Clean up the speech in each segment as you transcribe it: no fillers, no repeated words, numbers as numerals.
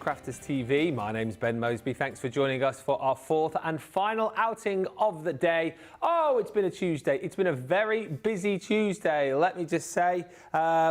Crafters TV. My name's Ben Moseby. Thanks for joining us for our fourth and final outing of the day. Oh, it's been a Tuesday. It's been a very busy Tuesday. Let me just say,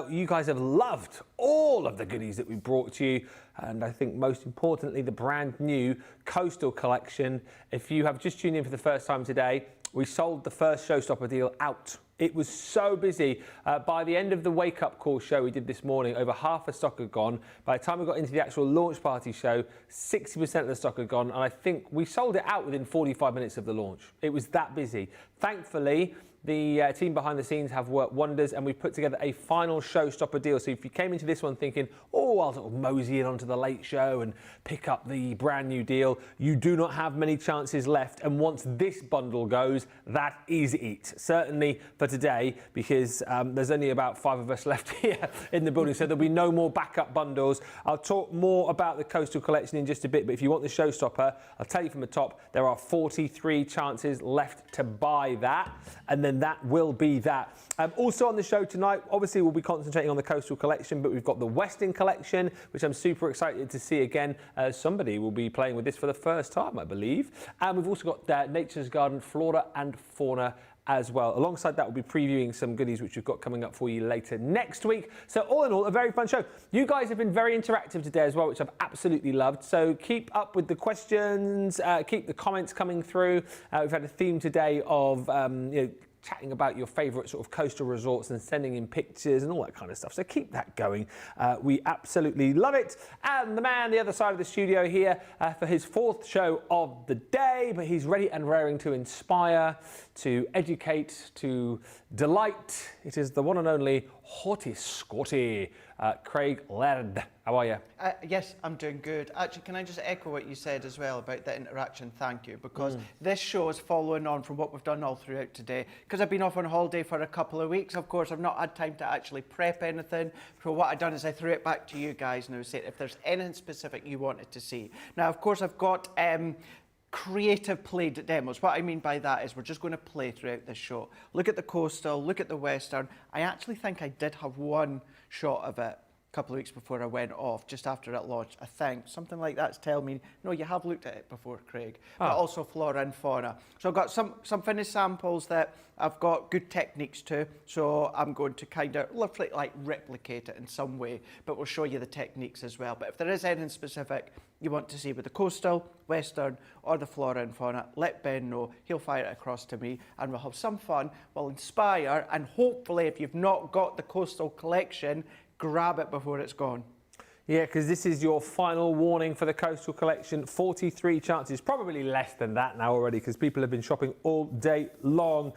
you guys have loved all of the goodies that we brought to you. And I think most importantly, the brand new Coastal collection. If you have just tuned in for the first time today, we sold the first Showstopper deal out. It was so busy. By the end of the wake-up call show we did this morning, over half the stock had gone. By the time we got into the actual launch party show, 60% of the stock had gone, and I think we sold it out within 45 minutes of the launch. It was that busy. Thankfully, the team behind the scenes have worked wonders, and we've put together a final Showstopper deal. So if you came into this one thinking, oh, I'll sort of mosey in onto the late show and pick up the brand new deal, you do not have many chances left. And once this bundle goes, that is it. Certainly for today, because there's only about 5 of us left here in the building, so there'll be no more backup bundles. I'll talk more about the Coastal collection in just a bit, but if you want the Showstopper, I'll tell you from the top, there are 43 chances left to buy that, and then that will be that. Also on the show tonight, obviously we'll be concentrating on the Coastal collection, but we've got the Western collection, which I'm super excited to see again. Somebody will be playing with this for the first time, I believe. And we've also got Nature's Garden, Flora and Fauna as well. Alongside that, we'll be previewing some goodies which we've got coming up for you later next week. So all in all, a very fun show. You guys have been very interactive today as well, which I've absolutely loved. So keep up with the questions, keep the comments coming through. We've had a theme today of chatting about your favourite sort of coastal resorts and sending in pictures and all that kind of stuff. So keep that going. We absolutely love it. And the man the other side of the studio here for his fourth show of the day, but he's ready and raring to inspire, to educate, to delight. It is the one and only Haughty Scotty, Craig Laird. How are you? Yes, I'm doing good. Actually, can I just echo what you said as well about the interaction? Thank you, because this show is following on from what we've done all throughout today. Because I've been off on holiday for a couple of weeks, of course, I've not had time to actually prep anything. So what I've done is I threw it back to you guys and I said if there's anything specific you wanted to see. Now, of course, I've got creative played demos. What I mean by that is we're just going to play throughout this show. Look at the Coastal, look at the Western. I actually think I did have one shot of it a couple of weeks before I went off, just after it launched. I think something like that's telling me, no, you have looked at it before, Craig, but also Flora and Fauna. So I've got some finished samples that I've got good techniques to, so I'm going to kind of like replicate it in some way, but we'll show you the techniques as well. But if there is anything specific you want to see with the Coastal, Western, or the Flora and Fauna, let Ben know. He'll fire it across to me, and we'll have some fun. We'll inspire, and hopefully, if you've not got the Coastal collection, grab it before it's gone. Yeah, because this is your final warning for the Coastal collection. 43 chances, probably less than that now already, because people have been shopping all day long.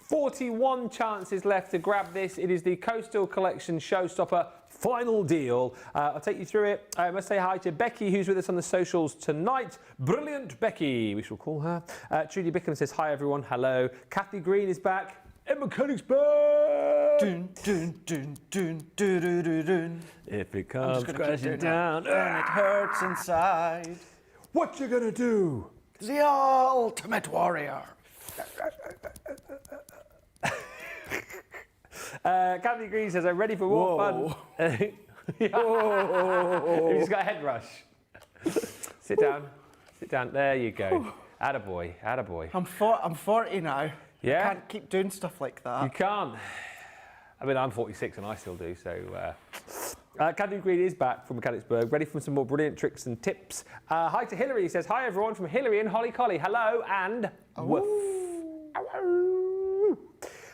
41 chances left to grab this. It is the Coastal collection Showstopper final deal. I'll take you through it. I must say hi to Becky, who's with us on the socials tonight. Brilliant Becky, we shall call her. Trudy Bickham says hi everyone, hello. Kathy Green is back. Emma Koenigsberg! Dun, dun, dun, dun, dun, dun, dun, dun. If it comes crashing down, and it hurts inside. What you gonna do? The ultimate warrior. Kathy Green says, I'm ready for more fun. You just got a head rush. Sit down. Sit down. There you go. Attaboy. Attaboy. I'm 40 now. Yeah? I can't keep doing stuff like that. You can't. I mean, I'm 46 and I still do, so... Kathy Green is back from Mechanicsburg, ready for some more brilliant tricks and tips. Hi to Hillary, he says, hi everyone from Hillary and Holly Collie. Hello and woof.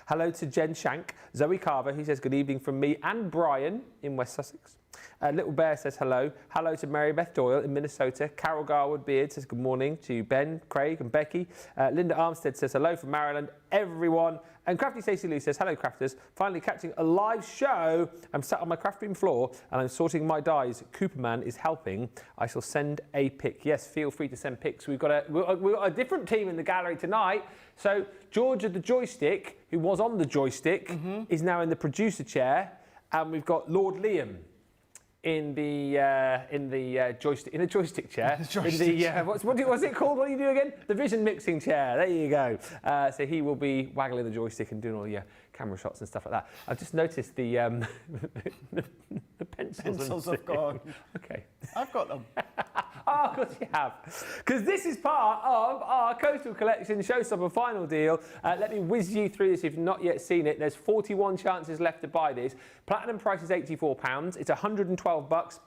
Hello to Jen Shank, Zoe Carver, who says good evening from me and Brian in West Sussex. Little Bear says hello. Hello to Mary Beth Doyle in Minnesota. Carol Garwood Beard says good morning to Ben, Craig and Becky. Linda Armstead says hello from Maryland, everyone. And Crafty Stacey Lee says, hello crafters, finally catching a live show. I'm sat on my craft room floor and I'm sorting my dies. Cooperman is helping. I shall send a pic. Yes, feel free to send pics. We've got a different team in the gallery tonight. So George of the Joystick, who was on the joystick, is now in the producer chair. And we've got Lord Liam in the joystick chair. What's it called? What do you do again? The vision mixing chair. There you go. So he will be waggling the joystick and doing all your camera shots and stuff like that. I've just noticed the Pencils have gone. Okay. I've got them. Oh, of course you have. Because this is part of our Coastal Collection Showstopper final deal. Let me whiz you through this if you've not yet seen it. There's 41 chances left to buy this. Platinum price is £84. It's $112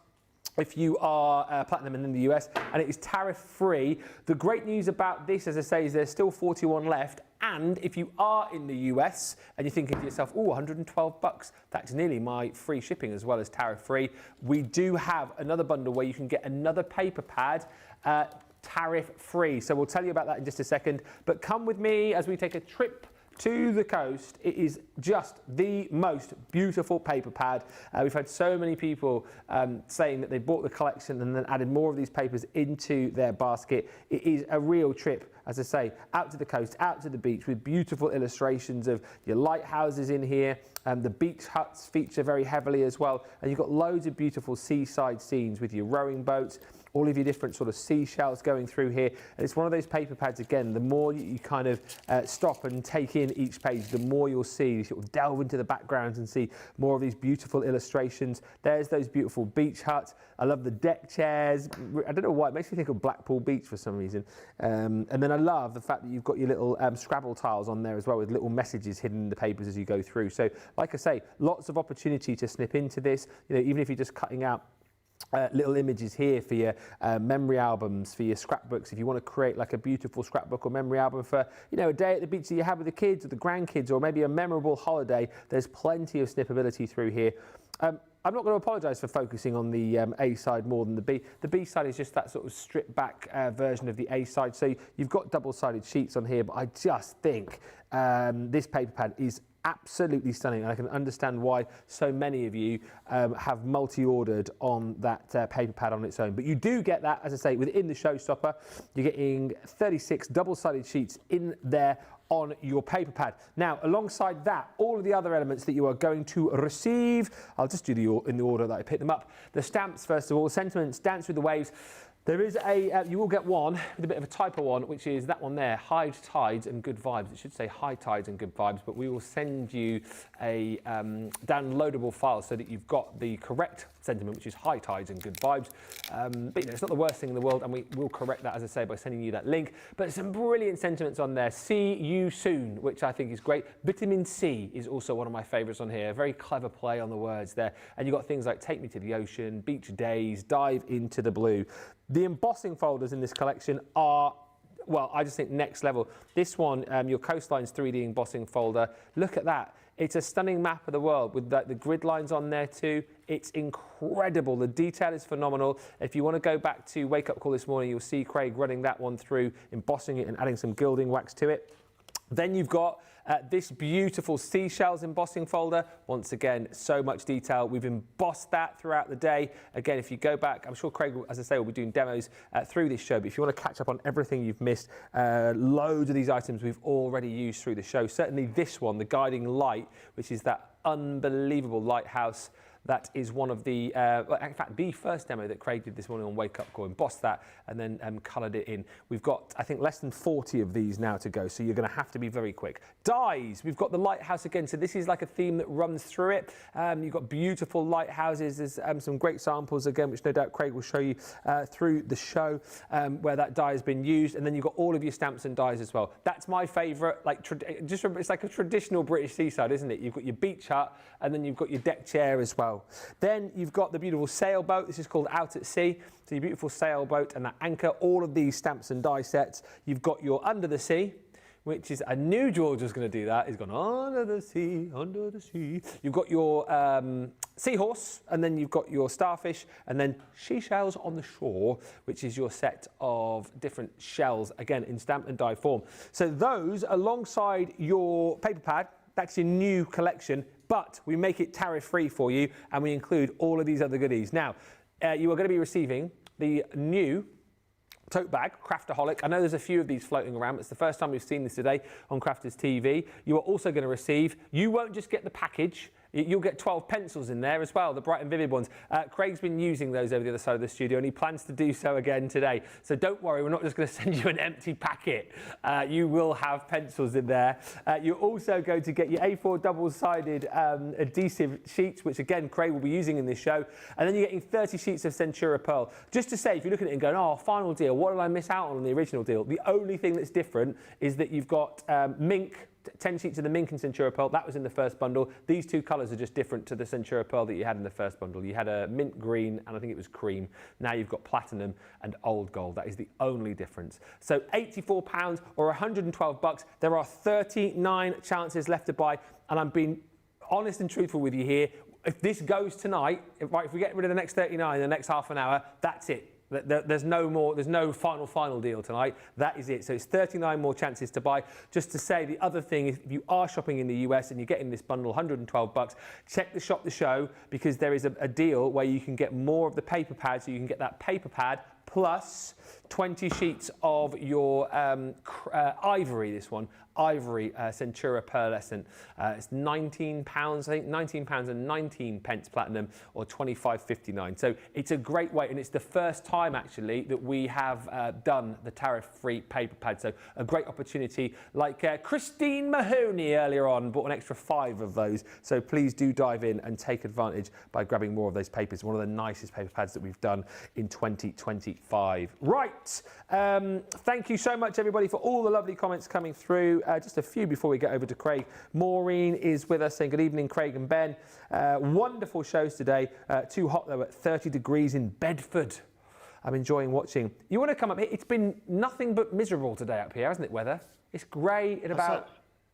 if you are platinum and in the US, and it is tariff free. The great news about this, as I say, is there's still 41 left. And if you are in the US and you're thinking to yourself, oh, $112, that's nearly my free shipping as well as tariff free, we do have another bundle where you can get another paper pad tariff free. So we'll tell you about that in just a second. But come with me as we take a trip to the coast. It is just the most beautiful paper pad. We've had so many people saying that they bought the collection and then added more of these papers into their basket. It is a real trip, as I say, out to the coast, out to the beach with beautiful illustrations of your lighthouses in here. The beach huts feature very heavily as well. And you've got loads of beautiful seaside scenes with your rowing boats, all of your different sort of seashells going through here. And it's one of those paper pads, again, the more you kind of stop and take in each page, the more you'll see. You sort of delve into the backgrounds and see more of these beautiful illustrations. There's those beautiful beach huts. I love the deck chairs. I don't know why, it makes me think of Blackpool Beach for some reason. And then I love the fact that you've got your little Scrabble tiles on there as well with little messages hidden in the papers as you go through. So like I say, lots of opportunity to snip into this, you know, even if you're just cutting out little images here for your memory albums, for your scrapbooks. If you want to create like a beautiful scrapbook or memory album for, you know, a day at the beach that you have with the kids or the grandkids, or maybe a memorable holiday, there's plenty of snippability through here. I'm not going to apologise for focusing on the A side more than the B. The B side is just that sort of stripped back version of the A side. So you've got double-sided sheets on here, but I just think this paper pad is absolutely stunning, and I can understand why so many of you have multi-ordered on that paper pad on its own. But you do get that, as I say, within the Showstopper. You're getting 36 double-sided sheets in there on your paper pad. Now, alongside that, all of the other elements that you are going to receive, I'll just do in the order that I picked them up. The stamps, first of all, sentiments, Dance with the Waves. There is you will get one with a bit of a typo on, which is that one there, High Tides and Good Vibes. It should say High Tides and Good Vibes, but we will send you a downloadable file so that you've got the correct sentiment, which is High Tides and Good Vibes. But you know, it's not the worst thing in the world, and we will correct that, as I say, by sending you that link. But some brilliant sentiments on there. See you soon, which I think is great. Vitamin C is also one of my favourites on here. A very clever play on the words there. And you've got things like Take Me to the Ocean, Beach Days, Dive into the Blue. The embossing folders in this collection are, well, I just think next level. This one, your Coastlines 3D embossing folder, look at that. It's a stunning map of the world with the grid lines on there too. It's incredible. The detail is phenomenal. If you want to go back to Wake Up Call this morning, you'll see Craig running that one through, embossing it and adding some gilding wax to it. Then you've got this beautiful seashells embossing folder. Once again, so much detail. We've embossed that throughout the day. Again, if you go back, I'm sure Craig, as I say, will be doing demos through this show. But if you want to catch up on everything you've missed, loads of these items we've already used through the show. Certainly this one, the guiding light, which is that unbelievable lighthouse. That is one of the, in fact, the first demo that Craig did this morning on Wake Up Call, embossed that and then coloured it in. We've got, I think, less than 40 of these now to go, so you're going to have to be very quick. Dies, we've got the lighthouse again, so this is like a theme that runs through it. You've got beautiful lighthouses. There's some great samples again, which no doubt Craig will show you through the show, where that die has been used. And then you've got all of your stamps and dies as well. That's my favourite, like, it's like a traditional British seaside, isn't it? You've got your beach hut, and then you've got your deck chair as well. Then you've got the beautiful sailboat. This is called Out at Sea. So your beautiful sailboat and that anchor, all of these stamps and die sets. You've got your Under the Sea, which is, I knew George was going to do that. He's gone, under the sea, under the sea. You've got your seahorse, and then you've got your starfish, and then seashells on the shore, which is your set of different shells, again, in stamp and die form. So those, alongside your paper pad, that's your new collection, but we make it tariff-free for you, and we include all of these other goodies. Now, you are going to be receiving the new tote bag, Crafterholic. I know there's a few of these floating around. It's the first time we've seen this today on Crafters TV. You are also going to receive, you won't just get the package You'll get 12 pencils in there as well, the bright and vivid ones. Craig's been using those over the other side of the studio, and he plans to do so again today. So don't worry, we're not just going to send you an empty packet. You will have pencils in there. You're also going to get your A4 double-sided adhesive sheets, which again, Craig will be using in this show. And then you're getting 30 sheets of Centura Pearl. Just to say, if you're looking at it and going, oh, final deal, what did I miss out on the original deal? The only thing that's different is that you've got mink, 10 sheets of the mink and Centura Pearl. That was in the first bundle. These two colours are just different to the Centura Pearl that you had in the first bundle. You had a mint green and I think it was cream. Now you've got platinum and old gold. That is the only difference. So £84 or $112. There are 39 chances left to buy, and I'm being honest and truthful with you here. If this goes tonight, if we get rid of the next 39 in the next half an hour, that's it. There's no more, there's no final deal tonight. That is it. So it's 39 more chances to buy. Just to say, the other thing is, if you are shopping in the US and you're getting this bundle, $112, check the Shop the Show, because there is a deal where you can get more of the paper pad. So you can get that paper pad plus 20 sheets of your ivory, this one, ivory Centura pearlescent. It's £19, I think, £19 and 19 pence platinum, or £25.59. So it's a great way, and it's the first time actually that we have done the tariff-free paper pad. So a great opportunity. Like Christine Mahoney earlier on bought an extra 5 of those. So please do dive in and take advantage by grabbing more of those papers. One of the nicest paper pads that we've done in 2025. Right. Thank you so much, everybody, for all the lovely comments coming through. Just a few before we get over to Craig. Maureen is with us saying, good evening, Craig and Ben. Wonderful shows today. Too hot, though, at 30 degrees in Bedford. I'm enjoying watching. You want to come up here? It's been nothing but miserable today up here, hasn't it, weather? It's grey at about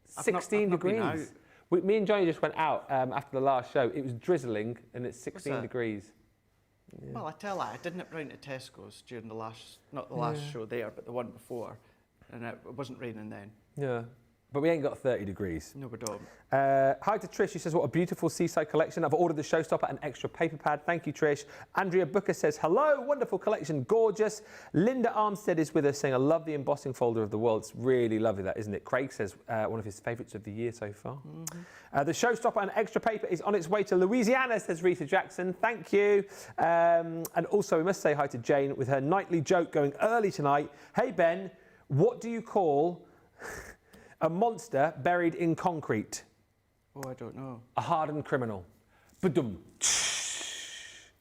16 degrees. Me and Johnny just went out after the last show. It was drizzling and it's 16 degrees. Yeah. Well, I tell you, I did nip round to Tesco's during the last, not the last show there, but the one before, and it wasn't raining then. Yeah, but we ain't got 30 degrees. No, we don't. Hi to Trish, she says, what a beautiful seaside collection. I've ordered the Showstopper and extra paper pad. Thank you, Trish. Andrea Booker says, hello, wonderful collection, gorgeous. Linda Armstead is with us saying, I love the embossing folder of the world. It's really lovely, that, isn't it? Craig says, one of his favourites of the year so far. The Showstopper and extra paper is on its way to Louisiana, says Rita Jackson. Thank you. And also, we must say hi to Jane with her nightly joke going early tonight. Hey, Ben, what do you call a monster buried in concrete? Oh, I don't know. A hardened criminal. Ba-dum.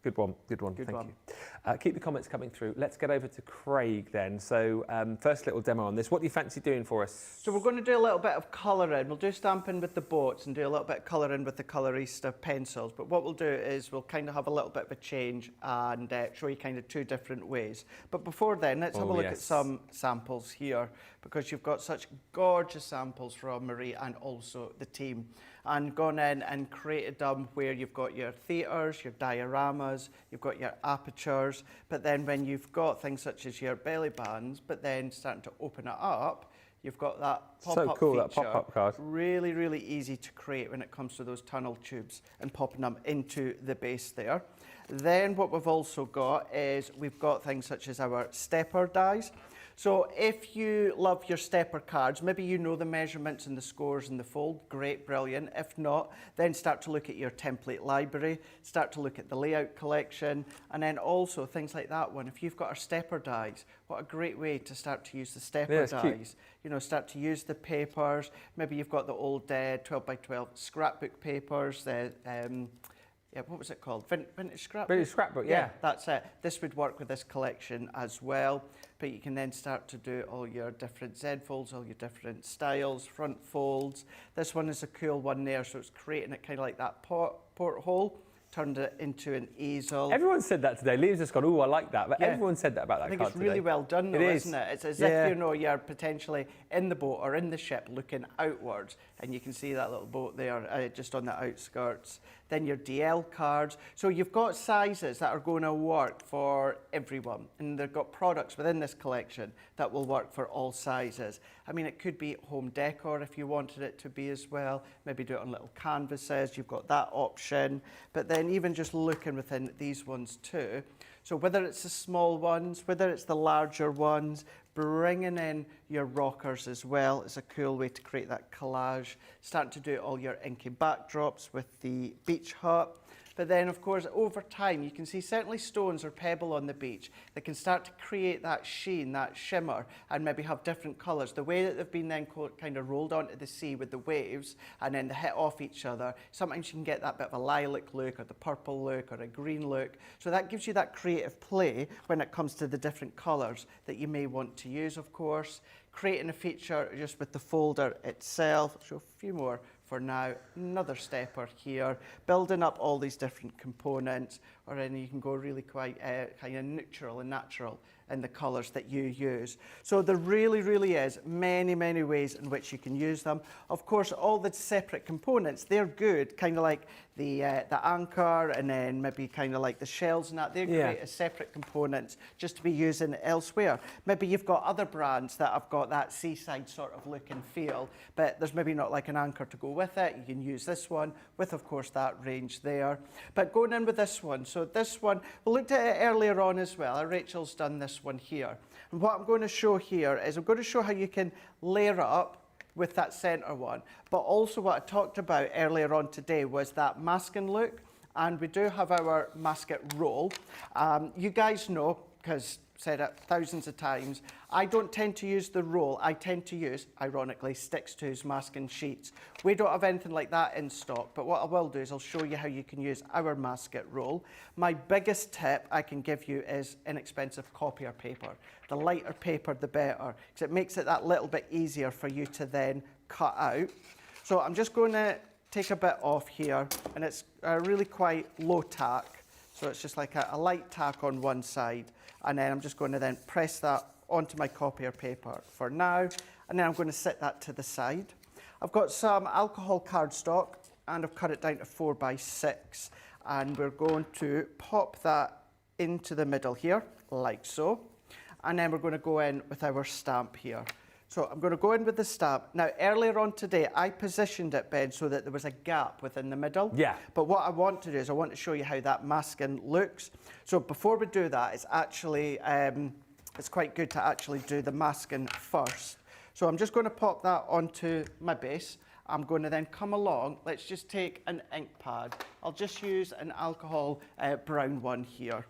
Good one, good one. Thank you. Keep the comments coming through. Let's get over to Craig then. So first little demo on this. What do you fancy doing for us? So we're going to do a little bit of colouring. We'll do stamping with the boats and do a little bit of colouring with the Colorista pencils. But what we'll do is we'll kind of have a little bit of a change and show you kind of 2 different ways. But before then, let's have a look at some samples here, because you've got such gorgeous samples from Marie and also the team. And gone in and created them where you've got your theatres, your dioramas, you've got your apertures, but then when you've got things such as your belly bands, but then starting to open it up, you've got that pop-up so cool, feature. that pop-up card. Really, really easy to create when it comes to those tunnel tubes and popping them into the base there. Then what we've also got is we've got things such as our stepper dies. So if you love your stepper cards, maybe you know the measurements and the scores and the fold, great, brilliant. If not, then start to look at your template library, start to look at the layout collection, and then also things like that one. If you've got our stepper dies, what a great way to start to use the stepper dies. Cute. You know, start to use the papers. Maybe you've got the old 12 by 12 scrapbook papers, the yeah, what was it called? Vintage scrapbook? Vintage scrapbook, yeah. That's it. This would work with this collection as well. But you can then start to do all your different Z folds, all your different styles, front folds. This one is a cool one there, so it's creating it kind of like that porthole. Turned it into an easel. Everyone said that today. Liam's just gone, oh, I like that. But everyone said that about that card today. I think it's really well done, though, isn't it? It's as if, you know, you're potentially in the boat or in the ship looking outwards, and you can see that little boat there just on the outskirts. Then your DL cards. So you've got sizes that are going to work for everyone, and they've got products within this collection that will work for all sizes. I mean, it could be home decor if you wanted it to be as well. Maybe do it on little canvases. You've got that option. But then even just looking within these ones too. So whether it's the small ones, whether it's the larger ones, Bringing in your rockers as well is a cool way to create that collage. Starting to do all your inky backdrops with the beach hut. But then, of course, over time, you can see certainly stones or pebble on the beach that can start to create that sheen, that shimmer, and maybe have different colours. The way that they've been then kind of rolled onto the sea with the waves and then they hit off each other, sometimes you can get that bit of a lilac look or the purple look or a green look. So that gives you that creative play when it comes to the different colours that you may want to use, of course. Creating a feature just with the folder itself. I'll show a few more for now. Another stepper here, building up all these different components, or then you can go really quite kind of neutral and natural in the colours that you use. So there really is many ways in which you can use them. Of course, all the separate components, they're good, kind of like the anchor and then maybe kind of like the shells and that. They're great as separate components just to be using elsewhere. Maybe you've got other brands that have got that seaside sort of look and feel, but there's maybe not like an anchor to go with it. You can use this one with, of course, that range there. But going in with this one, so this one, we looked at it earlier on as well. Rachel's done this one here. And what I'm going to show here is I'm going to show how you can layer it up with that center one. But also what I talked about earlier on today was that masking look. And we do have our masket roll. You guys know, because said it thousands of times, I don't tend to use the roll. I tend to use, ironically, sticks to masking sheets. We don't have anything like that in stock, but what I will do is I'll show you how you can use our masket roll. My biggest tip I can give you is inexpensive copier paper. The lighter paper, the better, because it makes it that little bit easier for you to then cut out. So I'm just going to take a bit off here, and it's a really quite low tack. So it's just like a light tack on one side, and then I'm just going to then press that onto my copier paper for now, and then I'm going to set that to the side. I've got some alcohol cardstock, and I've cut it down to 4x6, and we're going to pop that into the middle here, like so, and then we're going to go in with our stamp here. So I'm going to go in with the stamp. Now, earlier on today, I positioned it, Ben, so that there was a gap within the middle. Yeah. But what I want to do is I want to show you how that masking looks. So before we do that, it's actually, it's quite good to actually do the masking first. So I'm just going to pop that onto my base. I'm going to then come along. Let's just take an ink pad. I'll just use an alcohol brown one here.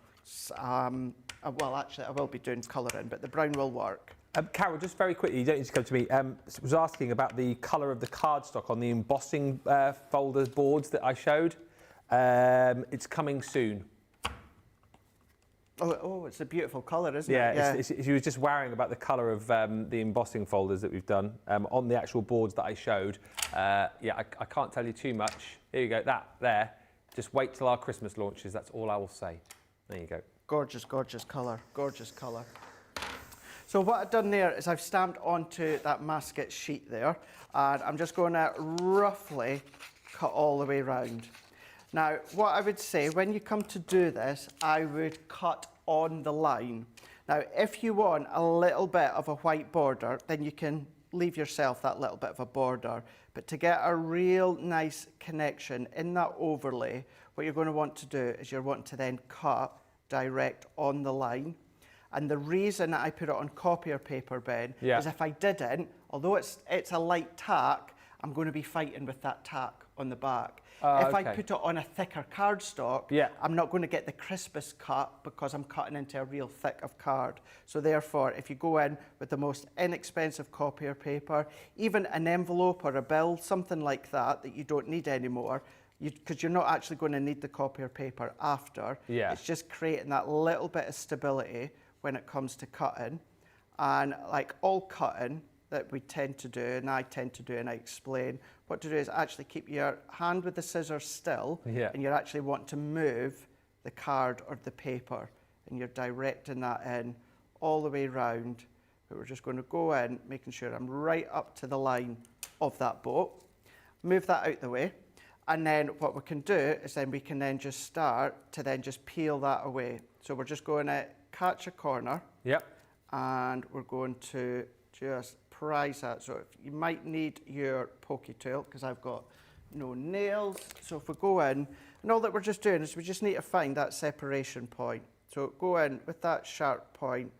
Well, actually, I will be doing colouring, but the brown will work. Carol, just very quickly, you don't need to come to me. Was asking about the colour of the cardstock on the embossing folder boards that I showed. It's coming soon. Oh, it's a beautiful colour, isn't it? Yeah, she was just worrying about the colour of the embossing folders that we've done on the actual boards that I showed. I can't tell you too much. Here you go, that there. Just wait till our Christmas launches. That's all I will say. There you go. Gorgeous, gorgeous colour. Gorgeous colour. So what I've done there is I've stamped onto that masket sheet there, and I'm just going to roughly cut all the way around. Now, what I would say, when you come to do this, I would cut on the line. Now, if you want a little bit of a white border, then you can leave yourself that little bit of a border. But to get a real nice connection in that overlay, what you're going to want to do is you're wanting to then cut direct on the line. And the reason that I put it on copier paper, Ben, is if I didn't, although it's a light tack, I'm going to be fighting with that tack on the back. If I put it on a thicker cardstock, I'm not going to get the crispest cut because I'm cutting into a real thick of card. So therefore, if you go in with the most inexpensive copier paper, even an envelope or a bill, something like that you don't need anymore, because you're not actually going to need the copier paper after. It's just creating that little bit of stability when it comes to cutting. And like all cutting that we tend to do, and I tend to do, and I explain, what to do is actually keep your hand with the scissors still, and you're actually wanting to move the card or the paper, and you're directing that in all the way round. But we're just going to go in, making sure I'm right up to the line of that boat. Move that out the way. And then what we can do is then we can then just start to then just peel that away. So we're just going to catch a corner. And we're going to just prise that. So you might need your pokey tool because I've got no nails. So if we go in, and all that we're just doing is we just need to find that separation point. So go in with that sharp point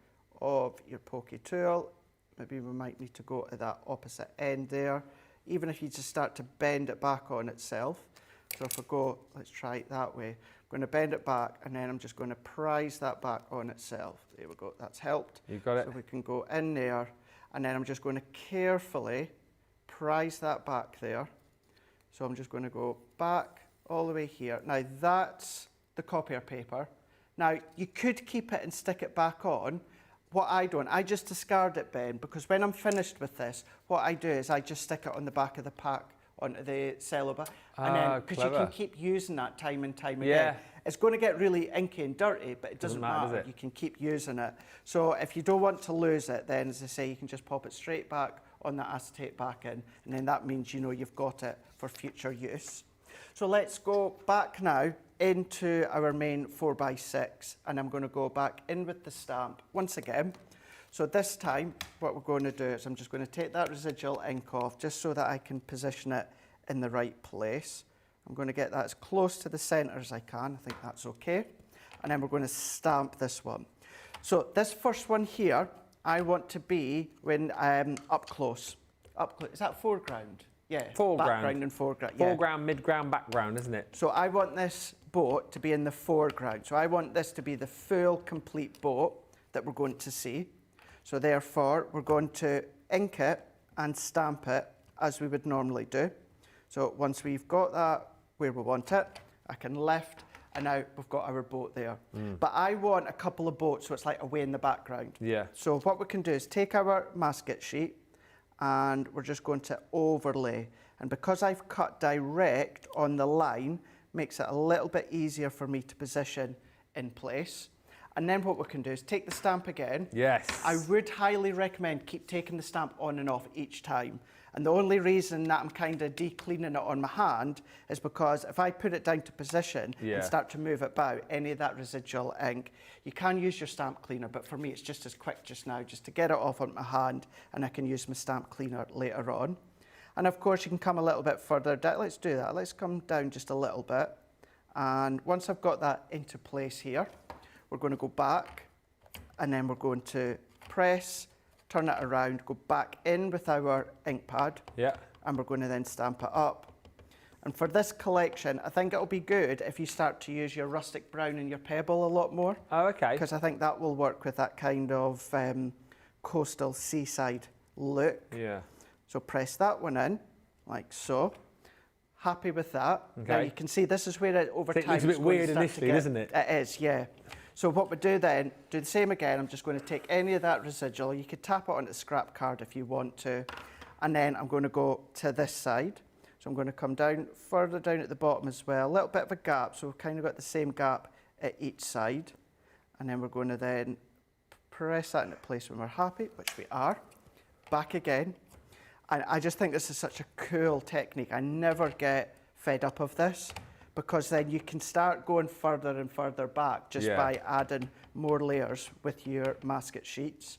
of your pokey tool. Maybe we might need to go to that opposite end there. Even if you just start to bend it back on itself. So if I go, let's try it that way. I'm going to bend it back and then I'm just going to prise that back on itself. There we go, that's helped. You got it. So we can go in there and then I'm just going to carefully prise that back there. So I'm just going to go back all the way here. Now that's the copier paper. Now you could keep it and stick it back on. What I don't, I just discard it, Ben, because when I'm finished with this, what I do is I just stick it on the back of the pack, onto the cello bag, and then because you can keep using that time and time again. It's going to get really inky and dirty, but it doesn't matter. Does it? You can keep using it. So if you don't want to lose it, then as I say, you can just pop it straight back on the acetate back in, and then that means you know you've got it for future use. So let's go back now into our main 4x6, and I'm going to go back in with the stamp once again. So this time what we're going to do is I'm just going to take that residual ink off just so that I can position it in the right place. I'm going to get that as close to the centre as I can. I think that's okay. And then we're going to stamp this one. So this first one here, I want to be when up close. Is that foreground? Yeah, foreground. Background and foreground. Yeah. Foreground, midground, background, isn't it? So I want this boat to be in the foreground. So I want this to be the full, complete boat that we're going to see. So therefore, we're going to ink it and stamp it as we would normally do. So once we've got that where we want it, I can lift, and now we've got our boat there. But I want a couple of boats, so it's like away in the background. Yeah. So what we can do is take our masket sheet, and we're just going to overlay. And because I've cut direct on the line, makes it a little bit easier for me to position in place. And then what we can do is take the stamp again. Yes. I would highly recommend keep taking the stamp on and off each time. And the only reason that I'm kind of de-cleaning it on my hand is because if I put it down to position and start to move it about, any of that residual ink, you can use your stamp cleaner, but for me it's just as quick just now, just to get it off on my hand, and I can use my stamp cleaner later on. And of course you can come a little bit further down. Let's do that. Let's come down just a little bit. And once I've got that into place here, we're going to go back, and then we're going to press, turn it around, go back in with our ink pad, and we're going to then stamp it up. And for this collection, I think it'll be good if you start to use your rustic brown and your pebble a lot more. Oh, okay. Because I think that will work with that kind of coastal seaside look. Yeah. So press that one in, like so. Happy with that. Okay. Now you can see this is where it over time. It looks a bit weird initially, doesn't it? It is, yeah. So what we do then, do the same again. I'm just going to take any of that residual. You could tap it onto the scrap card if you want to. And then I'm going to go to this side. So I'm going to come down, further down at the bottom as well. A little bit of a gap, so we've kind of got the same gap at each side. And then we're going to then press that into place when we're happy, which we are. Back again. And I just think this is such a cool technique. I never get fed up of this, because then you can start going further and further back just by adding more layers with your masket sheets.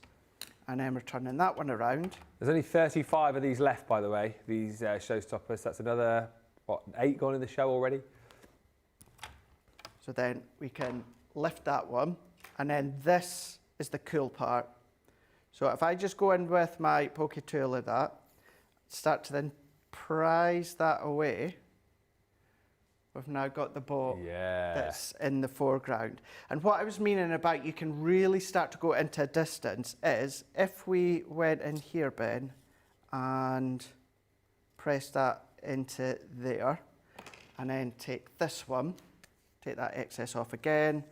And then we're turning that one around. There's only 35 of these left, by the way, these showstoppers. That's another, what, 8 gone in the show already? So then we can lift that one. And then this is the cool part. So if I just go in with my pokey tool like that, start to then prise that away, we've now got the boat that's in the foreground. And what I was meaning about you can really start to go into a distance is if we went in here, Ben, and press that into there, and then take this one, take that excess off again,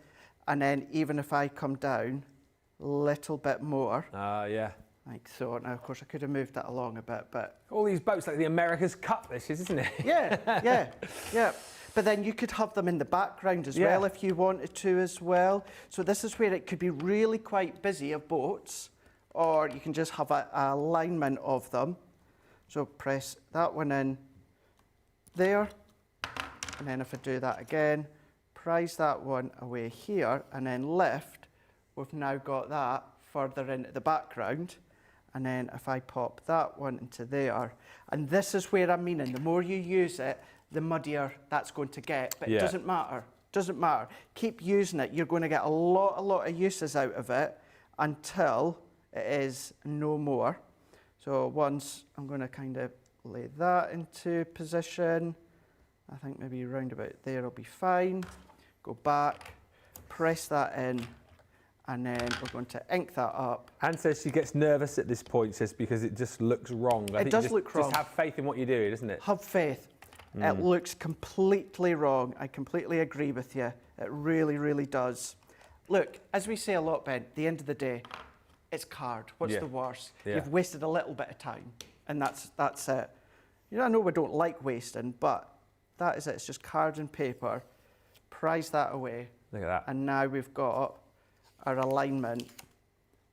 and then even if I come down a little bit more, like so. Now, of course, I could have moved that along a bit, but... All these boats like the America's Cup, this is, isn't it? Yeah. But then you could have them in the background as well if you wanted to as well. So this is where it could be really quite busy of boats, or you can just have a alignment of them. So press that one in there, and then if I do that again, prise that one away here, and then lift, we've now got that further into the background. And then if I pop that one into there, and this is where I'm meaning, the more you use it, the muddier that's going to get, but it doesn't matter. Keep using it. You're going to get a lot of uses out of it, until it is no more. So once I'm going to kind of lay that into position, I think maybe round about there will be fine. Go back, press that in, and then we're going to ink that up. Anne says she gets nervous at this point, says because it just looks wrong. I think does look wrong. Just have faith in what you're doing, isn't it? Have faith. It looks completely wrong. I completely agree with you. It really, really does. Look, as we say a lot, Ben, at the end of the day, it's card. What's the worst? Yeah. You've wasted a little bit of time, and that's it. You know, I know we don't like wasting, but that is it. It's just card and paper. Prize that away. Look at that. And now we've got our alignment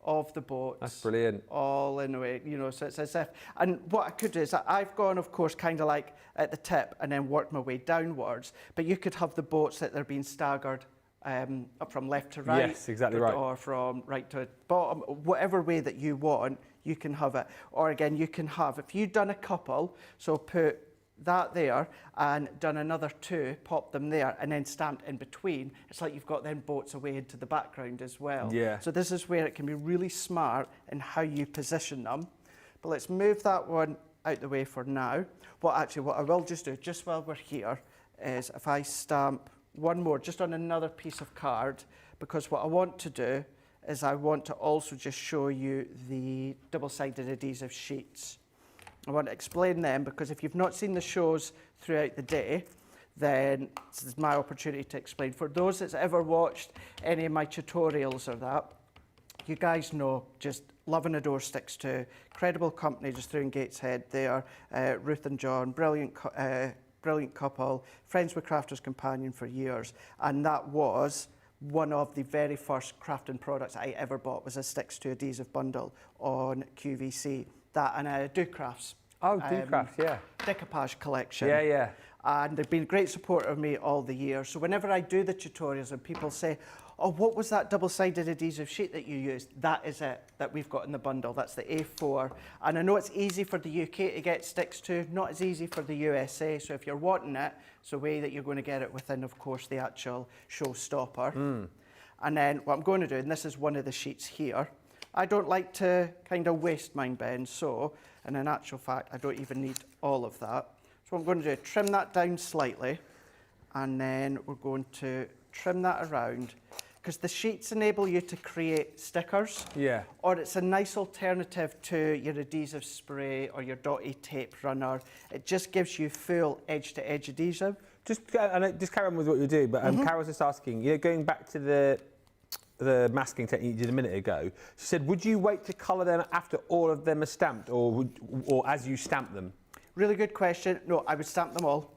of the boats. That's brilliant. All in a way, you know, so it's as if, and what I could do is I've gone, of course, kind of like at the tip and then worked my way downwards, but you could have the boats that they're being staggered up from left to right. Yes, exactly right. Or from right to bottom, whatever way that you want, you can have it. Or again, you can have, if you've done a couple, so put that there and done another two, pop them there and then stamped in between, it's like you've got them boats away into the background as well. Yeah. So this is where it can be really smart in how you position them. But let's move that one out the way for now. What I will just do, just while we're here, is if I stamp one more just on another piece of card, because what I want to do is I want to also just show you the double-sided adhesive sheets. I want to explain them because if you've not seen the shows throughout the day, then this is my opportunity to explain. For those that's ever watched any of my tutorials or that, you guys know just love and adore Sticks to. Credible company just through in Gateshead there. Ruth and John, brilliant couple, friends with Crafterscompanion for years. And that was one of the very first crafting products I ever bought, was a Sticks to adhesive bundle on QVC. That and Do Crafts. Oh, Do Crafts, yeah. Decoupage collection. Yeah, yeah. And they've been a great supporter of me all the years. So whenever I do the tutorials and people say, oh, what was that double-sided adhesive sheet that you used? That is it, that we've got in the bundle. That's the A4. And I know it's easy for the UK to get Sticks to, not as easy for the USA. So if you're wanting it, it's a way that you're going to get it within, of course, the actual showstopper. And then what I'm going to do, and this is one of the sheets here, I don't like to kind of waste mine, Ben, so, and in actual fact, I don't even need all of that. So what I'm going to do, trim that down slightly, and then we're going to trim that around, because the sheets enable you to create stickers. Yeah. Or it's a nice alternative to your adhesive spray or your dotty tape runner. It just gives you full edge-to-edge adhesive. Just carry on with what you do, but Carol's just asking, you know, going back to the masking technique you did a minute ago, she said, would you wait to colour them after all of them are stamped, or as you stamp them? Really good question. No, I would stamp them all.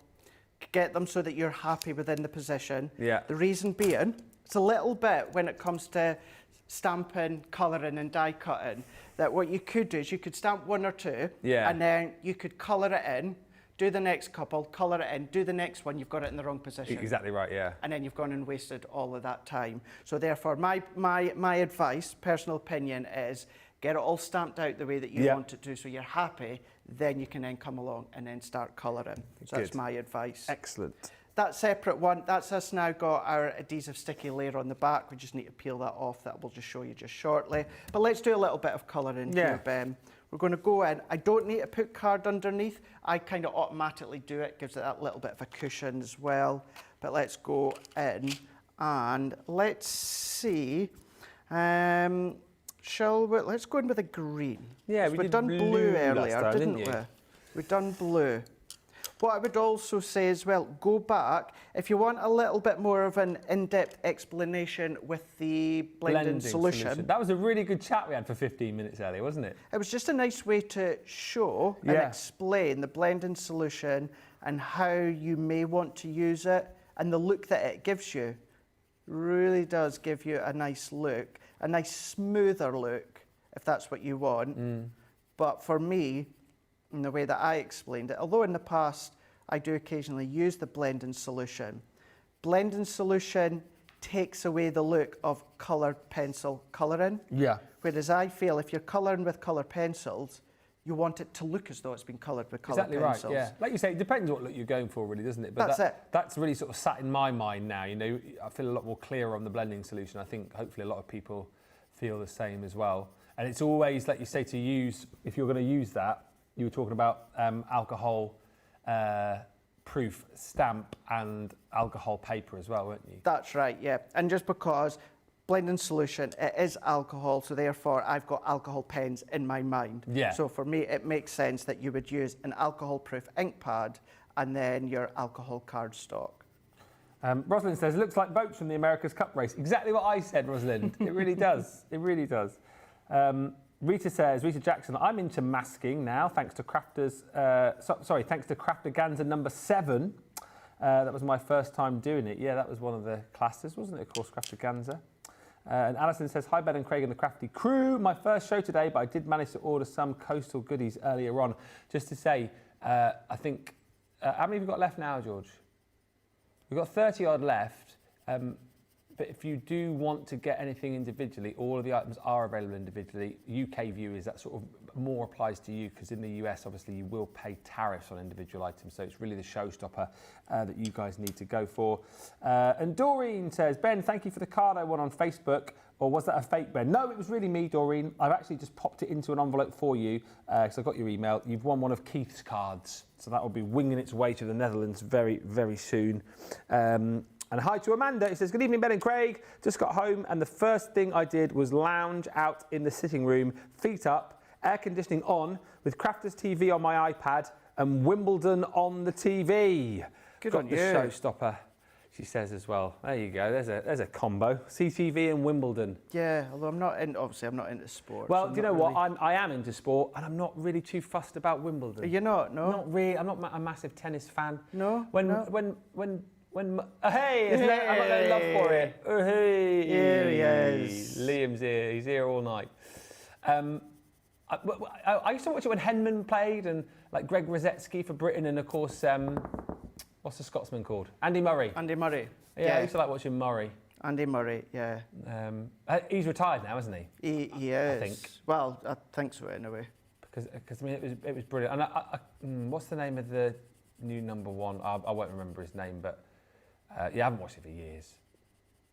Get them so that you're happy within the position. Yeah. The reason being, it's a little bit when it comes to stamping, colouring and die cutting, that what you could do is you could stamp one or two, and then you could colour it in, do the next couple, colour it in, do the next one, you've got it in the wrong position. Exactly right, yeah. And then you've gone and wasted all of that time. So therefore, my advice, personal opinion, is get it all stamped out the way that you want it to, so you're happy, then you can then come along and then start colouring. So that's my advice. Excellent. That separate one, that's us now got our adhesive sticky layer on the back. We just need to peel that off. That will just show you just shortly. But let's do a little bit of colouring here, Ben. We're going to go in. I don't need to put card underneath. I kind of automatically do it. Gives it that little bit of a cushion as well. But let's go in and let's see. Shall we? Let's go in with a green. Yeah, we've done blue earlier, time, didn't we? We've done blue. What I would also say as well, go back, if you want a little bit more of an in-depth explanation with the blending solution. That was a really good chat we had for 15 minutes earlier, wasn't it? It was just a nice way to show and explain the blending solution and how you may want to use it, and the look that it gives you really does give you a nice look, a nice smoother look, if that's what you want. But for me, in the way that I explained it, although in the past I do occasionally use the blending solution takes away the look of coloured pencil colouring. Yeah. Whereas I feel if you're colouring with colour pencils, you want it to look as though it's been coloured with coloured pencils. Exactly right, yeah. Like you say, it depends what look you're going for, really, doesn't it? But that's really sort of sat in my mind now. You know, I feel a lot more clear on the blending solution. I think hopefully a lot of people feel the same as well. And it's always, like you say, to use, if you're going to use that, you were talking about alcohol proof stamp and alcohol paper as well, weren't you? That's right, yeah. And just because blending solution, it is alcohol, so therefore I've got alcohol pens in my mind. Yeah. So for me, it makes sense that you would use an alcohol-proof ink pad and then your alcohol cardstock. Rosalind says, looks like boats from the America's Cup race. Exactly what I said, Rosalind. It really does. It really does. Rita says, Rita Jackson, I'm into masking now, thanks to thanks to Crafterganza number 7. That was my first time doing it. Yeah, that was one of the classes, wasn't it? Of course, Crafterganza. And Alison says, hi Ben and Craig and the Crafty crew. My first show today, but I did manage to order some coastal goodies earlier on. Just to say, I think, how many have we got left now, George? We've got 30 odd left. But if you do want to get anything individually, all of the items are available individually. UK viewers, that sort of more applies to you, because in the US, obviously, you will pay tariffs on individual items. So it's really the showstopper that you guys need to go for. And Doreen says, Ben, thank you for the card I won on Facebook. Or was that a fake, Ben? No, it was really me, Doreen. I've actually just popped it into an envelope for you, because I got your email. You've won one of Keith's cards. So that will be winging its way to the Netherlands very, very soon. And hi to Amanda. It says, good evening, Ben and Craig. Just got home and the first thing I did was lounge out in the sitting room, feet up, air conditioning on, with Crafters TV on my iPad and Wimbledon on the TV. Good on you. Got the showstopper, she says as well. There you go. There's a combo. CTV and Wimbledon. Yeah, although obviously I'm not into sport. Well, so do you know what? I am into sport, and I'm not really too fussed about Wimbledon. You're not, no? Not really. I'm not a massive tennis fan. No. Hey, I've got no love for it. Oh, hey. Here he is. Liam's here. He's here all night. I used to watch it when Henman played, and like Greg Rosetsky for Britain, and of course, what's the Scotsman called? Andy Murray. Andy Murray. Yeah, I used to like watching Murray. Andy Murray, yeah. He's retired now, isn't he? He is. I think. Well, I think so anyway. Because I mean, it was brilliant. And what's the name of the new number one? I won't remember his name, but. I haven't watched it for years.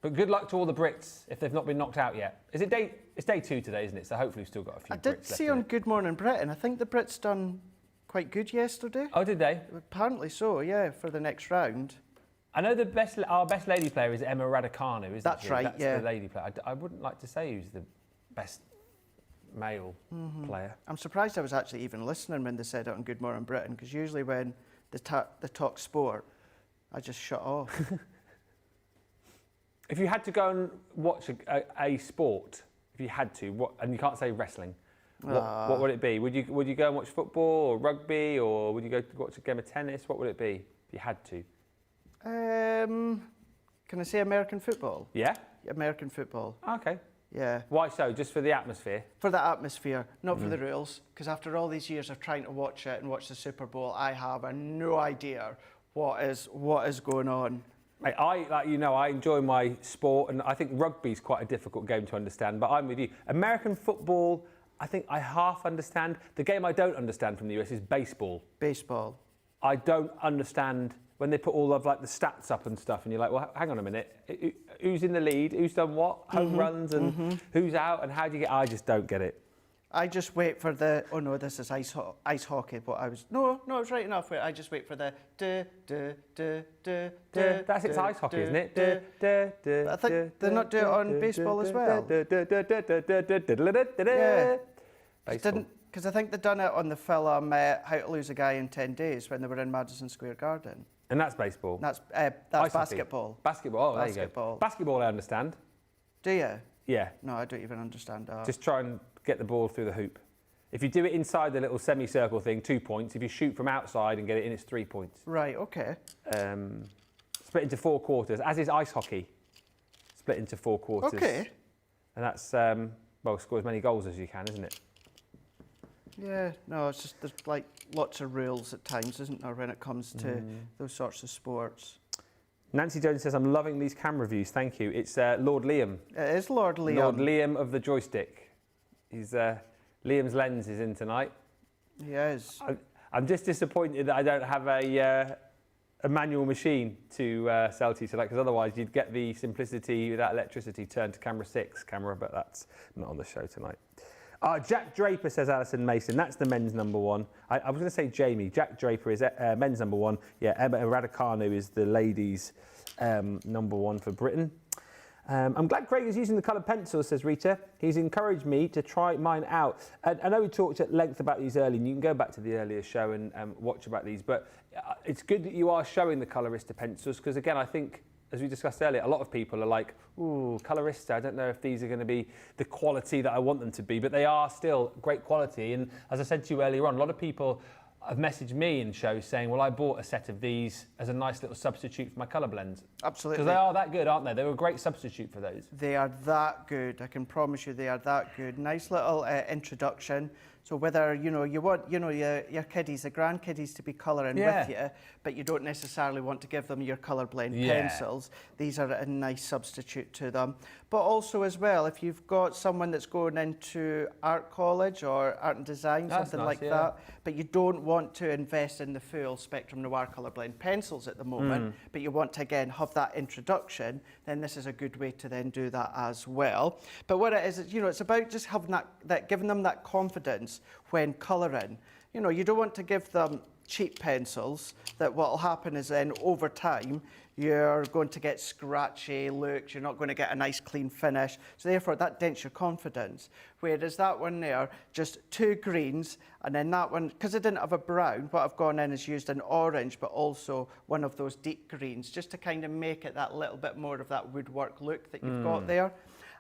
But good luck to all the Brits if they've not been knocked out yet. It's day 2 today, isn't it? So hopefully we've still got a few Brits left. I did see on Good Morning Britain, I think the Brits done quite good yesterday. Oh, did they? Apparently so, yeah, for the next round. I know our best lady player is Emma Raducanu, isn't That's she? right, That's yeah. the lady player. I wouldn't like to say who's the best male player. I'm surprised I was actually even listening when they said it on Good Morning Britain, because usually when they talk sport, I just shut off. If you had to go and watch a sport, if you had to, and you can't say wrestling, what would it be? Would you go and watch football or rugby, or would you go to watch a game of tennis? What would it be if you had to? Can I say American football? Yeah? American football. Okay. Yeah. Why so? Just for the atmosphere? For the atmosphere, not for the rules. Because after all these years of trying to watch it and watch the Super Bowl, I have no idea what is going on. I enjoy my sport, and I think rugby's quite a difficult game to understand, but I'm with you. American football, I think I half understand. The game I don't understand from the US is baseball. Baseball. I don't understand when they put all of like the stats up and stuff, and you're like, well, hang on a minute. Who's in the lead? Who's done what? Home runs and who's out, and how do you get... I just don't get it. I just wait for the, oh no, this is ice hockey, but I was, no, it was right enough. I just wait for the, That's it's ice hockey, isn't it? I think they're not doing it on baseball as well. Yeah. Because I think they've done it on the film How to Lose a Guy in 10 Days when they were in Madison Square Garden. And that's baseball? That's Ice basketball. Hockey. Basketball, there you go. Basketball I understand. Do you? Yeah. No, I don't even understand that. Just try and get the ball through the hoop. If you do it inside the little semicircle thing, 2 points. If you shoot from outside and get it in, it's 3 points. Right, okay. Split into 4 quarters, as is ice hockey. Split into 4 quarters. Okay. And that's, score as many goals as you can, isn't it? Yeah, no, it's just there's like lots of rules at times, isn't there, when it comes to those sorts of sports. Nancy Jones says, I'm loving these camera views, thank you. It's Lord Liam. It is Lord Liam. Lord Liam of the joystick. He's Liam's lens is in tonight. He is. I'm just disappointed that I don't have a a manual machine to sell to you, so because otherwise you'd get the simplicity without electricity turned to camera 6 camera, but that's not on the show tonight. Jack Draper, says Alison Mason. That's the men's number 1. I was going to say Jamie. Jack Draper is men's number 1. Yeah, Emma Raducanu is the ladies' number 1 for Britain. I'm glad Craig is using the coloured pencils, says Rita. He's encouraged me to try mine out. And I know we talked at length about these earlier, and you can go back to the earlier show and watch about these, but it's good that you are showing the Colorista pencils, because again, I think, as we discussed earlier, a lot of people are like, ooh, Colorista, I don't know if these are going to be the quality that I want them to be, but they are still great quality. And as I said to you earlier on, a lot of people have messaged me in shows saying, well, I bought a set of these as a nice little substitute for my colour blends. Absolutely. Because they are that good, aren't they? They were a great substitute for those. They are that good. I can promise you they are that good. Nice little introduction. So whether, you want, your kiddies, the grandkiddies to be colouring with you, but you don't necessarily want to give them your colour blend pencils, these are a nice substitute to them. But also as well, if you've got someone that's going into art college or art and design, something nice, like that, but you don't want to invest in the full Spectrum Noir colour blend pencils at the moment, but you want to, again, have that introduction, then this is a good way to then do that as well. But what it is, it's about just having that giving them that confidence when colouring. You don't want to give them cheap pencils that what will happen is then over time you're going to get scratchy looks, you're not going to get a nice clean finish, so therefore that dents your confidence. Whereas that one there, just 2 greens, and then that one, because I didn't have a brown, what I've gone in is used an orange, but also one of those deep greens, just to kind of make it that little bit more of that woodwork look that you've got there.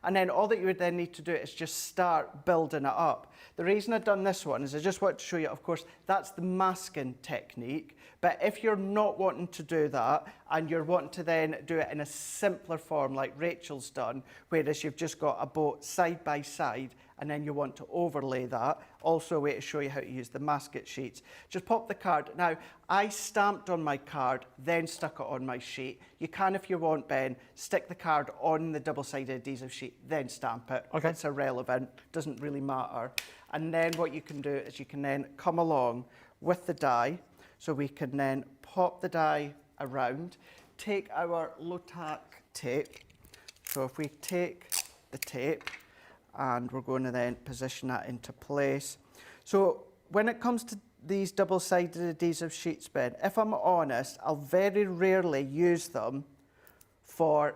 And then all that you would then need to do is just start building it up. The reason I've done this one is I just want to show you, of course, that's the masking technique. But if you're not wanting to do that and you're wanting to then do it in a simpler form like Rachel's done, whereas you've just got a boat side by side and then you want to overlay that, also a way to show you how to use the masket sheets. Just pop the card. Now, I stamped on my card, then stuck it on my sheet. You can, if you want, Ben, stick the card on the double-sided adhesive sheet, then stamp it. Okay. It's irrelevant, doesn't really matter. And then what you can do is you can then come along with the die, so we can then pop the die around, take our low-tack tape. So if we take the tape, and we're going to then position that into place. So when it comes to these double-sided adhesive sheets, Ben, if I'm honest, I'll very rarely use them for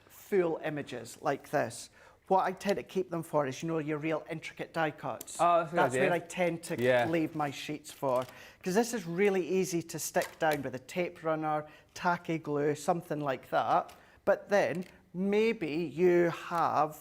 full images like this. What I tend to keep them for is, your real intricate die cuts. Oh, that's where I tend to leave my sheets for. Because this is really easy to stick down with a tape runner, tacky glue, something like that. But then maybe you have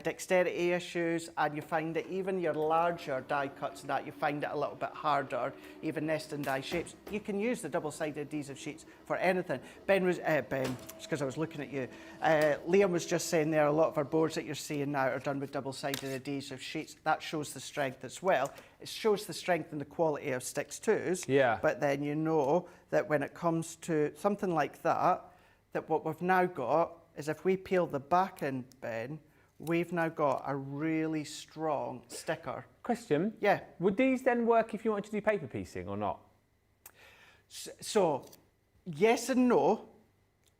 dexterity issues and you find that even your larger die cuts and that, you find it a little bit harder, even nesting die shapes. You can use the double-sided adhesive sheets for anything. Ben, it's because I was looking at you. Liam was just saying there, a lot of our boards that you're seeing now are done with double-sided adhesive sheets. That shows the strength as well. It shows the strength and the quality of Sticks 2s. Yeah. But then you know that when it comes to something like that, that what we've now got is if we peel the back end, Ben, we've now got a really strong sticker. Question? Yeah. Would these then work if you wanted to do paper piecing or not? So, yes and no.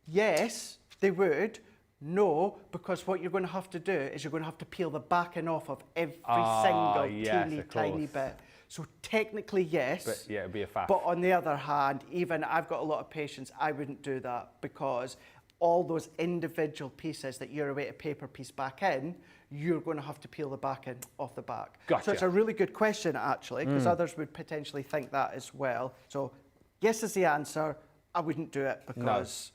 Yes, they would. No, because what you're going to have to do is you're going to have to peel the backing off of every single teeny tiny bit. So technically, yes. But yeah, it'd be a faff. But on the other hand, even I've got a lot of patience, I wouldn't do that because all those individual pieces that you're away to paper piece back in, you're going to have to peel the backing off the back. Gotcha. So it's a really good question, actually, because others would potentially think that as well. So yes is the answer. I wouldn't do it because,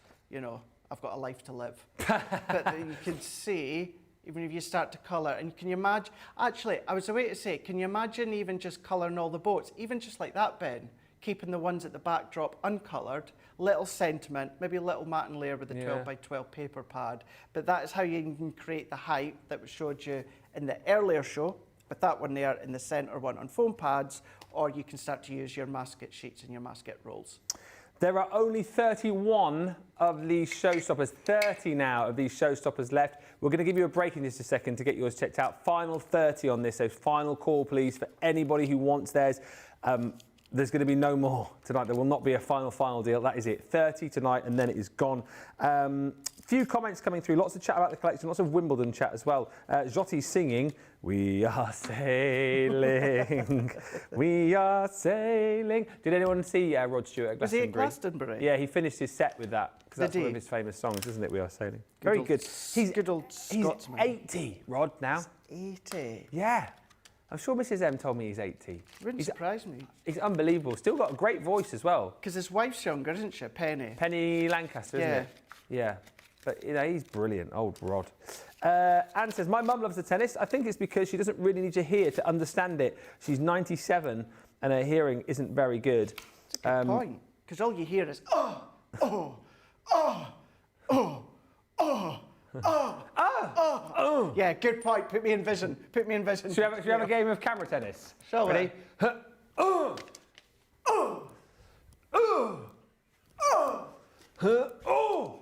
I've got a life to live. But you can see, even if you start to colour, and can you imagine, actually, I was away to say, can you imagine even just colouring all the boats, even just like that, Ben, keeping the ones at the backdrop uncoloured, little sentiment, maybe a little matte layer with a 12 by 12 paper pad. But that is how you can create the height that we showed you in the earlier show, with that one there in the centre one on foam pads, or you can start to use your masket sheets and your masket rolls. There are only 31 of these showstoppers, 30 now of these showstoppers left. We're going to give you a break in just a second to get yours checked out. Final 30 on this, so final call, please, for anybody who wants theirs. there's going to be no more tonight. There will not be a final deal. That is it. 30 tonight, and then it is gone. Few comments coming through. Lots of chat about the collection. Lots of Wimbledon chat as well. Jotti's singing, "We are sailing, we are sailing." Did anyone see Rod Stewart at Glastonbury? Was he at Glastonbury? Yeah, he finished his set with that, because that's one of his famous songs, isn't it? "We are sailing." Very good. He's good old Scotsman. 80, Rod, now. 80. Yeah. I'm sure Mrs. M told me he's 80. Wouldn't surprise me. He's unbelievable. Still got a great voice as well. Because his wife's younger, isn't she? Penny. Penny Lancaster, isn't Yeah. it? Yeah. But, you know, he's brilliant, old Rod. Anne says, "My mum loves the tennis. I think it's because she doesn't really need to hear to understand it. She's 97 and her hearing isn't very good." That's a good point. Because all you hear is, oh, oh, oh, oh, oh. Oh. Yeah, good point. Put me in vision. Put me in vision. Should we have a game of camera tennis? Shall we? Ready? Oh. Oh. Oh. Oh. Oh. Oh. Oh. Oh.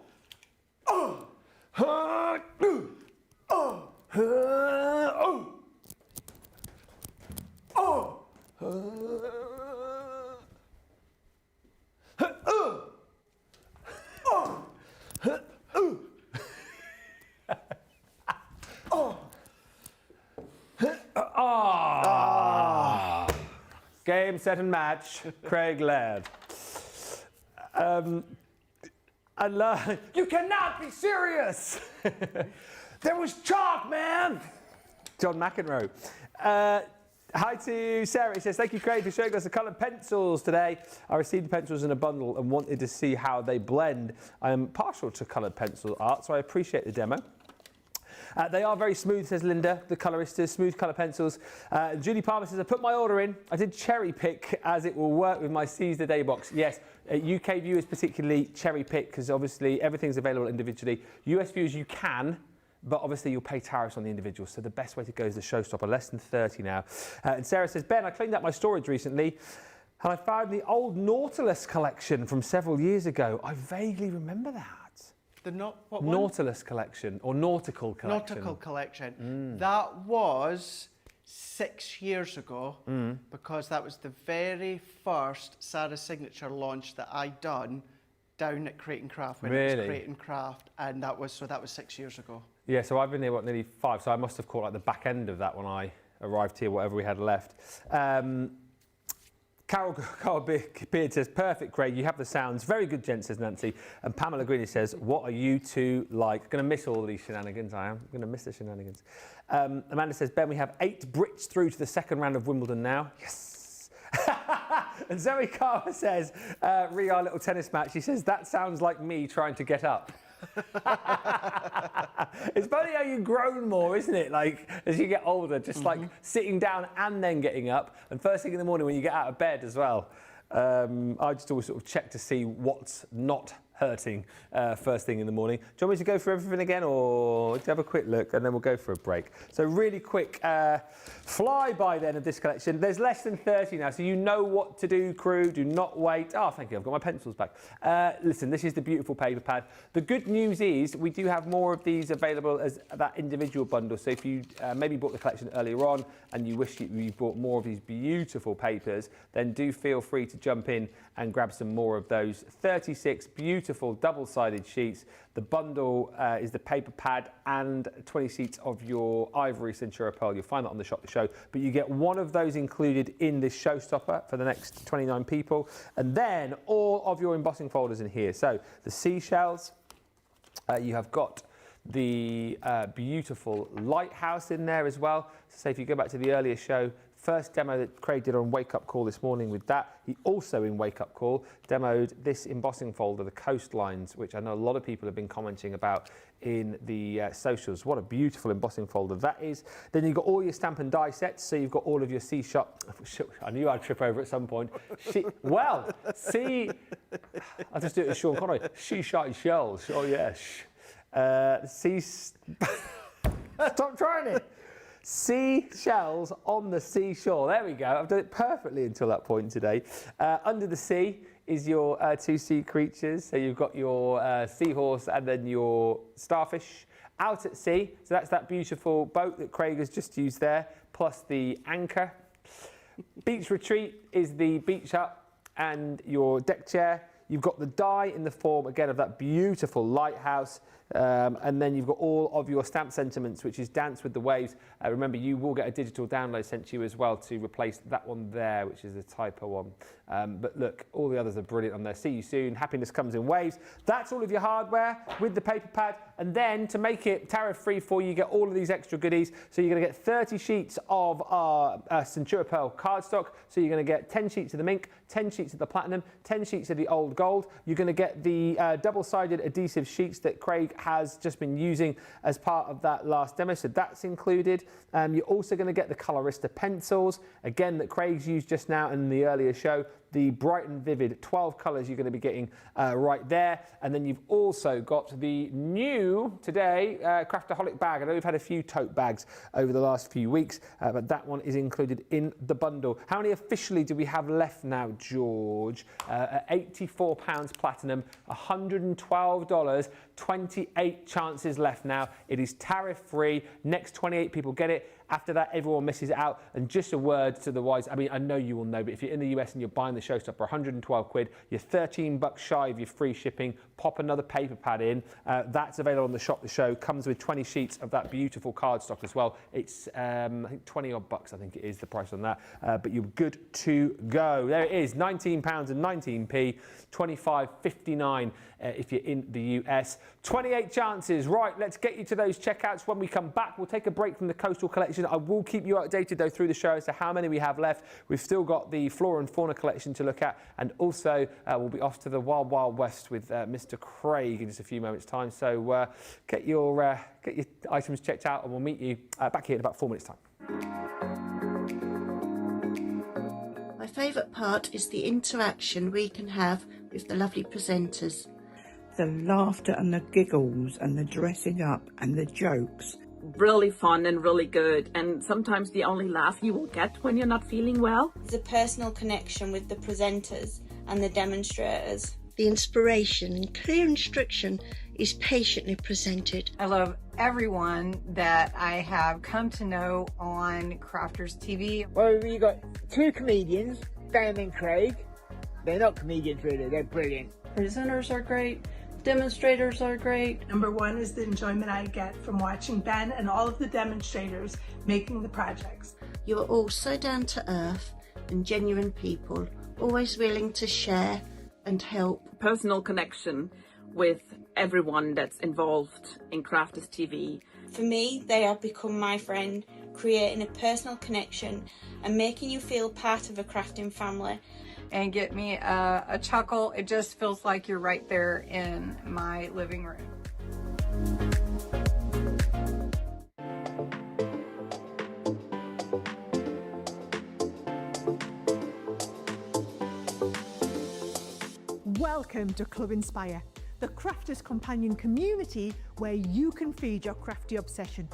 Game, set and match, Craig Laird. You cannot be serious! There was chalk, man! John McEnroe. Hi to Sarah. He says, "Thank you, Craig, for showing us the coloured pencils today. I received the pencils in a bundle and wanted to see how they blend. I am partial to coloured pencil art, so I appreciate the demo. They are very smooth," says Linda, the colourista, smooth colour pencils. Julie Palmer says, "I put my order in. I did cherry pick as it will work with my Seize the Day box." Yes, UK viewers particularly cherry pick because obviously everything's available individually. US viewers you can, but obviously you'll pay tariffs on the individual. So the best way to go is the showstopper, less than 30 now. And Sarah says, "Ben, I cleaned out my storage recently and I found the old Nautilus collection from several years ago. I vaguely remember that." What one? Nautilus collection, or nautical collection. Nautical collection. That was 6 years ago, because that was the very first Sarah Signature launch that I done down at Crate and Craft when it was Crate and Craft, and that was 6 years ago. Yeah, so I've been here nearly 5, so I must have caught like the back end of that when I arrived here, whatever we had left. Carol Beard says, "Perfect, Craig. You have the sounds. Very good, gent," says Nancy. And Pamela Greeny says, "What are you two like?" Going to miss all of these shenanigans. I am going to miss the shenanigans. Amanda says, "Ben, we have 8 Brits through to the second round of Wimbledon now." Yes. And Zoe Carver says, "Re our little tennis match." She says, "That sounds like me trying to get up." It's funny how you've grown more, isn't it? Like, as you get older, just like sitting down and then getting up, and first thing in the morning when you get out of bed as well. I just always sort of check to see what's not hurting first thing in the morning. Do you want me to go through everything again, or do you have a quick look and then we'll go for a break? So really quick fly-by then of this collection. There's less than 30 now, so you know what to do, crew. Do not wait. Oh, thank you, I've got my pencils back. Listen, this is the beautiful paper pad. The good news is we do have more of these available as that individual bundle. So if you maybe bought the collection earlier on and you wish you bought more of these beautiful papers, then do feel free to jump in and grab some more of those. 36 beautiful double-sided sheets. The bundle is the paper pad and 20 sheets of your ivory Centura Pearl. You'll find that on the shop to show, but you get one of those included in this showstopper for the next 29 people, and then all of your embossing folders in here. So the seashells, you have got the beautiful lighthouse in there as well. So if you go back to the earlier show, first demo that Craig did on Wake Up Call this morning with that. He also, in Wake Up Call, demoed this embossing folder, the Coastlines, which I know a lot of people have been commenting about in the socials. What a beautiful embossing folder that is. Then you've got all your stamp and die sets. So you've got all of your C-sharp. I knew I'd trip over at some point. I'll just do it as Sean Connery. C-sharp shells. Oh, yes. Stop trying it. Seashells on the seashore. There we go. I've done it perfectly until that point today. Under the sea is your 2 sea creatures. So you've got your seahorse and then your starfish. Out at sea, so that's that beautiful boat that Craig has just used there, plus the anchor. Beach Retreat is the beach hut and your deck chair. You've got the die in the form, again, of that beautiful lighthouse. And then you've got all of your stamp sentiments, which is Dance with the Waves. Remember, you will get a digital download sent to you as well to replace that one there, which is a typo one. But look, all the others are brilliant on there. See you soon. Happiness comes in waves. That's all of your hardware with the paper pad. And then to make it tariff-free for you, you get all of these extra goodies. So you're going to get 30 sheets of our Centura Pearl cardstock. So you're going to get 10 sheets of the mink, 10 sheets of the platinum, 10 sheets of the old gold. You're going to get the double-sided adhesive sheets that Craig has just been using as part of that last demo, so that's included. You're also going to get the Colorista pencils, again, that Craig's used just now in the earlier show. The bright and vivid 12 colours you're going to be getting right there. And then you've also got the new, today, Craftaholic bag. I know we've had a few tote bags over the last few weeks, but that one is included in the bundle. How many officially do we have left now, George? At £84 platinum, $112, 28 chances left now. It is tariff-free. Next 28 people get it. After that, everyone misses it out. And just a word to the wise, I mean, I know you will know, but if you're in the US and you're buying the showstopper, 112 quid, you're 13 bucks shy of your free shipping, pop another paper pad in. That's available on the Shop the Show. Comes with 20 sheets of that beautiful cardstock as well. It's, I think, 20 odd bucks, I think it is the price on that. But you're good to go. There it is, £19 and 19p, 25.59 if you're in the US. 28 chances. Right, let's get you to those checkouts. When we come back, we'll take a break from the Coastal Collection. I will keep you updated, though, through the show as to how many we have left. We've still got the Flora and Fauna collection to look at, and also we'll be off to the Wild Wild West with Mr. Craig in just a few moments' time. So get your items checked out, and we'll meet you back here in about 4 minutes' time. My favourite part is the interaction we can have with the lovely presenters. The laughter and the giggles and the dressing up and the jokes. Really fun and really good, and sometimes the only laugh you will get when you're not feeling well. The personal connection with the presenters and the demonstrators. The inspiration and clear instruction is patiently presented. I love everyone that I have come to know on Crafters TV. Well, we got two comedians, Dan and Craig. They're not comedians really, they're brilliant. Presenters are great. Demonstrators are great. Number one is the enjoyment I get from watching Ben and all of the demonstrators making the projects. You are all so down to earth and genuine people, always willing to share and help. Personal connection with everyone that's involved in Crafters TV. For me, they have become my friend, creating a personal connection and making you feel part of a crafting family. And get me a chuckle. It just feels like you're right there in my living room. Welcome to Club Inspire, the Crafters Companion community where you can feed your crafty obsession.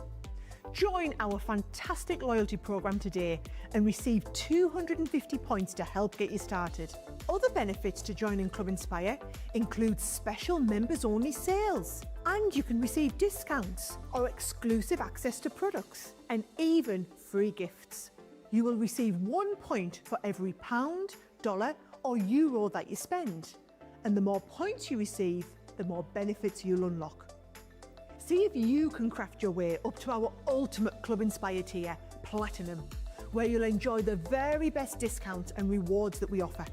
Join our fantastic loyalty program today and receive 250 points to help get you started. Other benefits to joining Club Inspire include special members-only sales, and you can receive discounts or exclusive access to products, and even free gifts. You will receive 1 point for every pound, dollar or euro that you spend, and the more points you receive, the more benefits you'll unlock. See if you can craft your way up to our ultimate Club Inspire tier, Platinum, where you'll enjoy the very best discounts and rewards that we offer.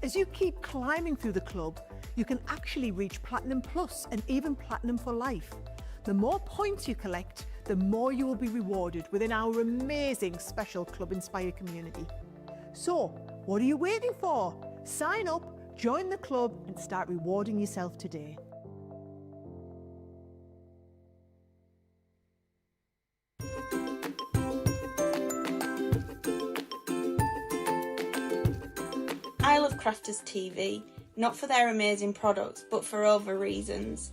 As you keep climbing through the club, you can actually reach Platinum Plus and even Platinum for life. The more points you collect, the more you will be rewarded within our amazing special Club Inspire community. So, what are you waiting for? Sign up, join the club and start rewarding yourself today. I love Crafters TV, not for their amazing products, but for other reasons.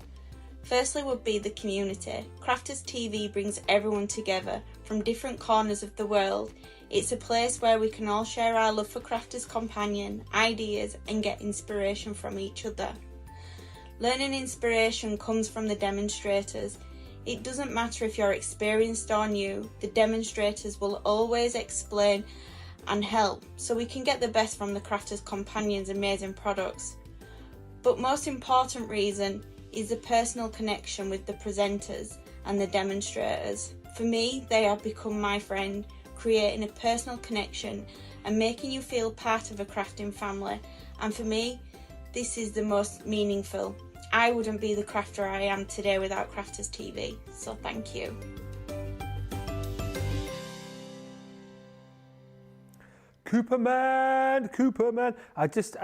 Firstly would be the community. Crafters TV brings everyone together from different corners of the world. It's a place where we can all share our love for Crafterscompanion, ideas and get inspiration from each other. Learning inspiration comes from the demonstrators. It doesn't matter if you're experienced or new, the demonstrators will always explain and help so we can get the best from the Crafterscompanion's amazing products. But most important reason is the personal connection with the presenters and the demonstrators. For me, they have become my friend, creating a personal connection and making you feel part of a crafting family. And for me, this is the most meaningful. I wouldn't be the crafter I am today without Crafters TV, so thank you. Cooperman. I just,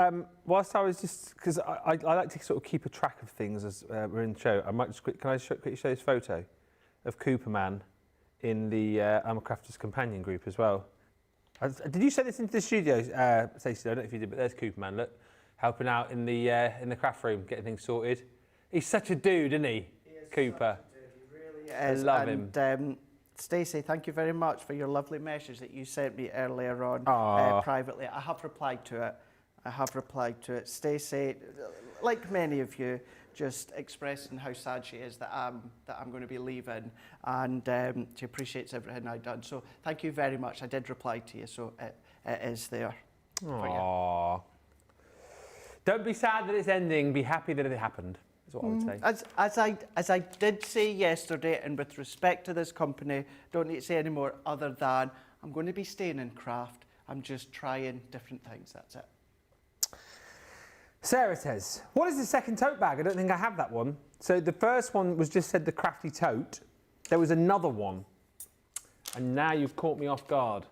whilst I was just, because I like to sort of keep a track of things as we're in the show, I might just can I quickly show this photo of Cooperman in the I'm a Crafter's Companion group as well. Did you send this into the studio, Stacey? I don't know if you did, but there's Cooperman, look, helping out in the craft room, getting things sorted. He's such a dude, isn't he? Cooper. He really is. I love him. Stacey, thank you very much for your lovely message that you sent me earlier on privately. I have replied to it. Stacey, like many of you, just expressing how sad she is that I'm going to be leaving, and she appreciates everything I've done. So thank you very much. I did reply to you, so it is there. Aww. Don't be sad that it's ending. Be happy that it happened. Is what I would say. As I did say yesterday, and with respect to this company, don't need to say any more other than I'm going to be staying in craft. I'm just trying different things. That's it. Sarah says, what is the second tote bag? I don't think I have that one. So the first one was just said the crafty tote. There was another one. And now you've caught me off guard.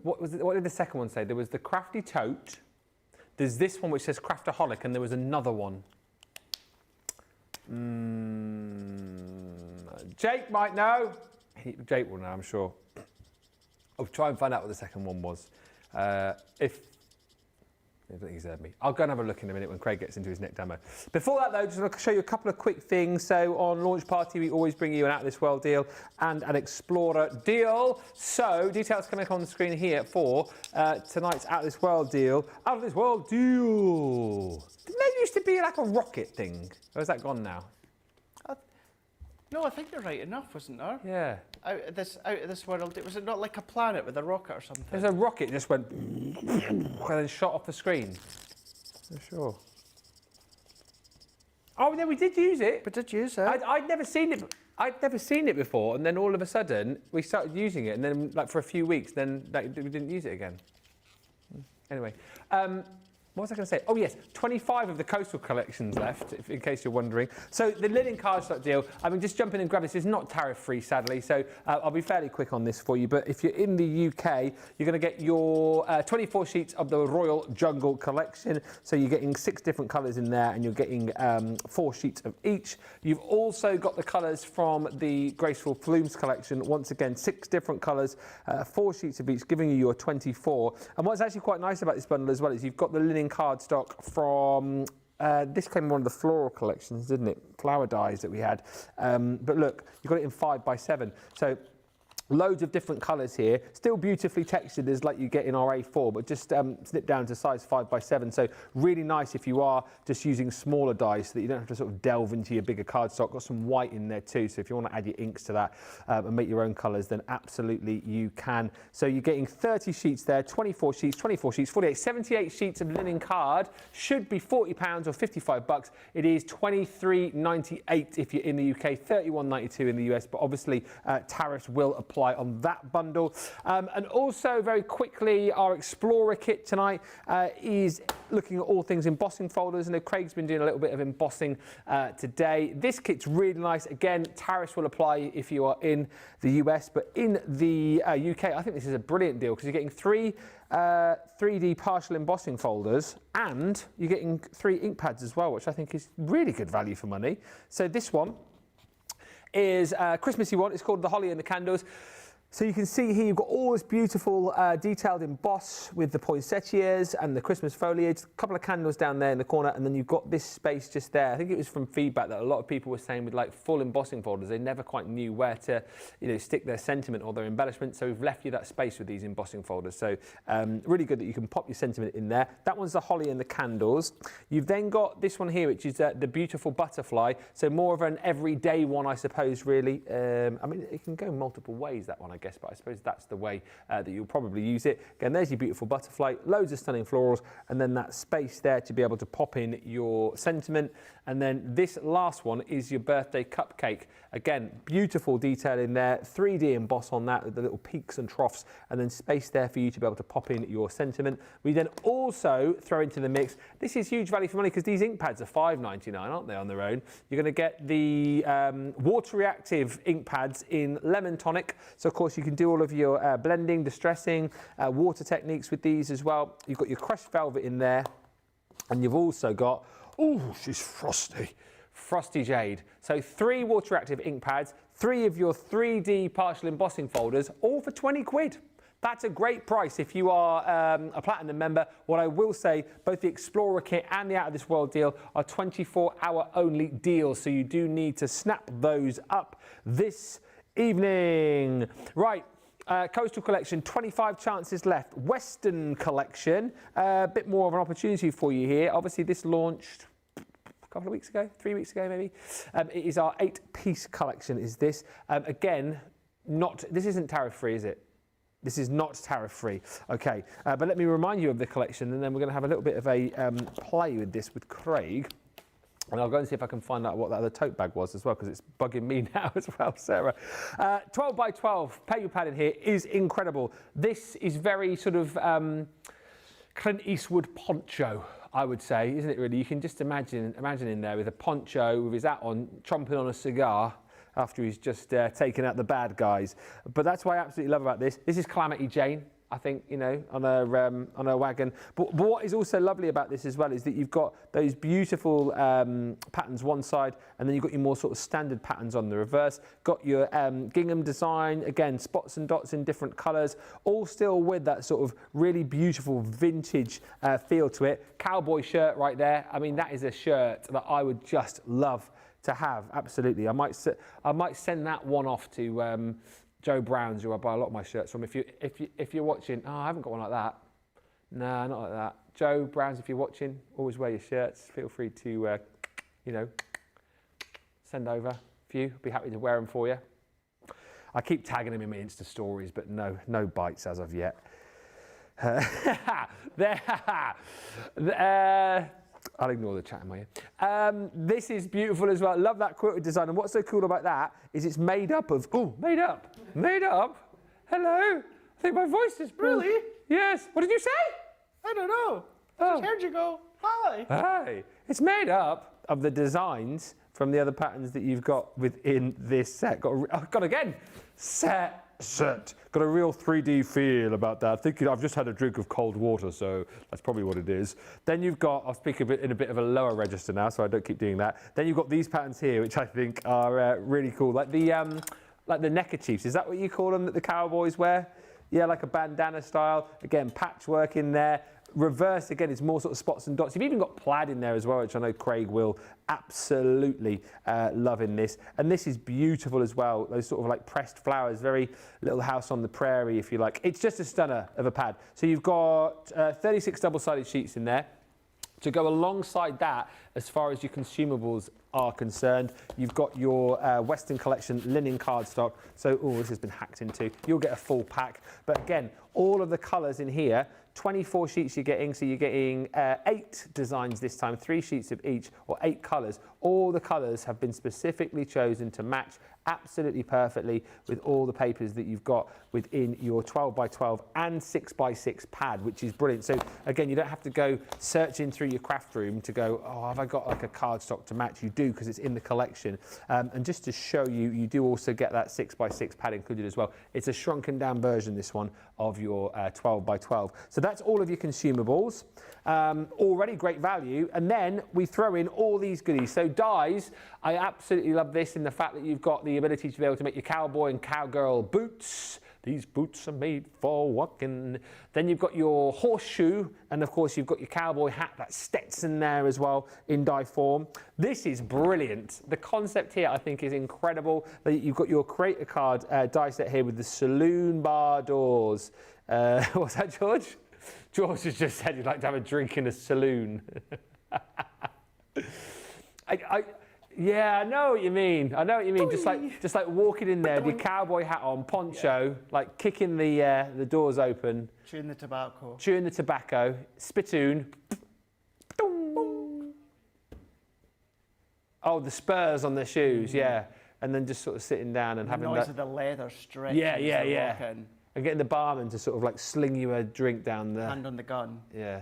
What did the second one say? There was the crafty tote. There's this one which says Craftaholic, and there was another one. Jake might know. Jake will know, I'm sure. I'll try and find out what the second one was. I don't think he's heard me. I'll go and have a look in a minute when Craig gets into his next demo. Before that, though, just want to show you a couple of quick things. So on Launch Party, we always bring you an Out of This World deal and an Explorer deal. So details coming up on the screen here for tonight's Out of This World deal. Out of This World deal. Didn't there used to be like a rocket thing? Or is that gone now? No, I think you're right enough, wasn't there? Yeah. Out of this world, was it not like a planet with a rocket or something? There's a rocket just went and then shot off the screen. For sure. Oh no, we did use it. We did use it. I'd never seen it. I'd never seen it before, and then all of a sudden we started using it, and then like for a few weeks, then we didn't use it again. Anyway. What was I going to say? Oh, yes, 25 of the coastal collections left, in case you're wondering. So the linen cardstock deal, I mean, just jump in and grab this. It's not tariff-free, sadly, so I'll be fairly quick on this for you. But if you're in the UK, you're going to get your 24 sheets of the Royal Jungle collection. So you're getting 6 different colours in there, and you're getting 4 sheets of each. You've also got the colours from the Graceful Flumes collection. Once again, 6 different colours, 4 sheets of each, giving you your 24. And what's actually quite nice about this bundle as well is you've got the linen cardstock from this came in one of the floral collections, didn't it? Flower dyes that we had. But look, you've got it in 5x7. So loads of different colours here, still beautifully textured as like you get in our A4, but just snip down to size 5x7. So really nice if you are just using smaller dies so that you don't have to sort of delve into your bigger cardstock. Got some white in there too, so if you want to add your inks to that and make your own colours, then absolutely you can. So you're getting 30 sheets there, 24 sheets, 48, 78 sheets of linen card. Should be £40 or $55. It is £23.98 if you're in the UK, £31.92 in the US, but obviously tariffs will apply on that bundle. And also very quickly, our Explorer kit tonight is looking at all things embossing folders. I know Craig's been doing a little bit of embossing today. This kit's really nice. Again, tariffs will apply if you are in the US, but in the UK, I think this is a brilliant deal because you're getting 3 3D partial embossing folders, and you're getting 3 ink pads as well, which I think is really good value for money. So this one is a Christmassy one. It's called The Holly and the Candles. So you can see here you've got all this beautiful detailed emboss with the poinsettias and the Christmas foliage, a couple of candles down there in the corner, and then you've got this space just there. I think it was from feedback that a lot of people were saying with like full embossing folders, they never quite knew where to, stick their sentiment or their embellishment. So we've left you that space with these embossing folders. So really good that you can pop your sentiment in there. That one's the Holly and the Candles. You've then got this one here, which is the beautiful butterfly. So more of an everyday one, I suppose, really. I mean, it can go multiple ways, that one, I guess, but I suppose that's the way that you'll probably use it. Again, there's your beautiful butterfly, loads of stunning florals, and then that space there to be able to pop in your sentiment. And then this last one is your birthday cupcake. Again, beautiful detail in there, 3D emboss on that with the little peaks and troughs, and then space there for you to be able to pop in your sentiment. We then also throw into the mix, this is huge value for money because these ink pads are $5.99, aren't they, on their own? You're going to get the water reactive ink pads in lemon tonic. So of course you can do all of your blending, distressing, water techniques with these as well. You've got your crushed velvet in there, and you've also got, oh, she's frosty. Frosty Jade. So 3 water reactive ink pads, 3 of your 3D partial embossing folders, all for 20 quid. That's a great price if you are a Platinum member. What I will say, both the Explorer kit and the Out of This World deal are 24-hour only deals, so you do need to snap those up this evening. Right. Coastal Collection, 25 chances left. Western Collection, a bit more of an opportunity for you here. Obviously, this launched a couple of weeks ago, 3 weeks ago maybe. It is our 8-piece collection, is this. Again, this isn't tariff-free, is it? This is not tariff-free. Okay, but let me remind you of the collection, and then we're going to have a little bit of a play with this with Craig. And I'll go and see if I can find out what that other tote bag was as well, because it's bugging me now as well, Sarah. 12 by 12 paper pad in here is incredible. This is very sort of Clint Eastwood poncho, I would say, isn't it really? You can just imagine in there with a poncho with his hat on, chomping on a cigar after he's just taken out the bad guys. But that's what I absolutely love about this. This is Calamity Jane, I think, you know, on a wagon. But what is also lovely about this as well is that you've got those beautiful patterns one side, and then you've got your more sort of standard patterns on the reverse. Got your gingham design, again, spots and dots in different colours, all still with that sort of really beautiful vintage feel to it. Cowboy shirt right there. I mean, that is a shirt that I would just love to have, absolutely. I might send that one off to Joe Brown's, who I buy a lot of my shirts from. If you're watching, oh, I haven't got one like that. No, not like that. Joe Brown's, if you're watching, always wear your shirts. Feel free to, you know, send over a few. Be happy to wear them for you. I keep tagging them in my Insta stories, but no bites as of yet. I'll ignore the chat in my ear. This is beautiful as well. Love that quilted design. And what's so cool about that is it's made up of, made up. Hello. I think my voice is Really? Yes. What did you say? I don't know. I just heard you go, hi. Hi. It's made up of the designs from the other patterns that you've got within this set. Got again. Set. Got a real 3D feel about that. Thinking I've just had a drink of cold water, so that's probably what it is. Then you've got, I'll speak in a bit of a lower register now, so I don't keep doing that. Then you've got these patterns here, which I think are really cool, like the neckerchiefs. Is that what you call them that the cowboys wear? Yeah, like a bandana style. Again, patchwork in there. Reverse, again, it's more sort of spots and dots. You've even got plaid in there as well, which I know Craig will absolutely love in this. And this is beautiful as well. Those sort of like pressed flowers, very Little House on the Prairie, if you like. It's just a stunner of a pad. So you've got 36 double-sided sheets in there. To go alongside that, as far as your consumables are concerned, you've got your Western Collection linen cardstock. So, this has been hacked into. You'll get a full pack. But again, all of the colours in here, 24 sheets you're getting, so you're getting 8 designs this time, 3 sheets of each, or 8 colours. All the colours have been specifically chosen to match absolutely perfectly with all the papers that you've got within your 12 by 12 and 6 by 6 pad, which is brilliant. So again, you don't have to go searching through your craft room to go, oh, have I got like a cardstock to match? You do, because it's in the collection. And just to show you, you do also get that 6 by 6 pad included as well. It's a shrunken down version, this one, of your 12 by 12. So that's all of your consumables. Already great value. And then we throw in all these goodies. So dyes, I absolutely love this in the fact that you've got the ability to be able to make your cowboy and cowgirl boots. These boots are made for walking. Then you've got your horseshoe, and of course you've got your cowboy hat, that Stetson there as well in dye form. This is brilliant. The concept here I think is incredible. You've got your creator card die set here with the saloon bar doors. What's that, George? George has just said he'd like to have a drink in a saloon. Yeah, I know what you mean. I know what you mean. Just like walking in there with your cowboy hat on, poncho, like kicking the doors open. Chewing the tobacco. Chewing the tobacco, spittoon. Oh, the spurs on their shoes, yeah. And then just sort of sitting down and the having noise that. of the leather stretching. Yeah. Walking. And getting the barman to sort of like sling you a drink down there. Hand on the gun. Yeah.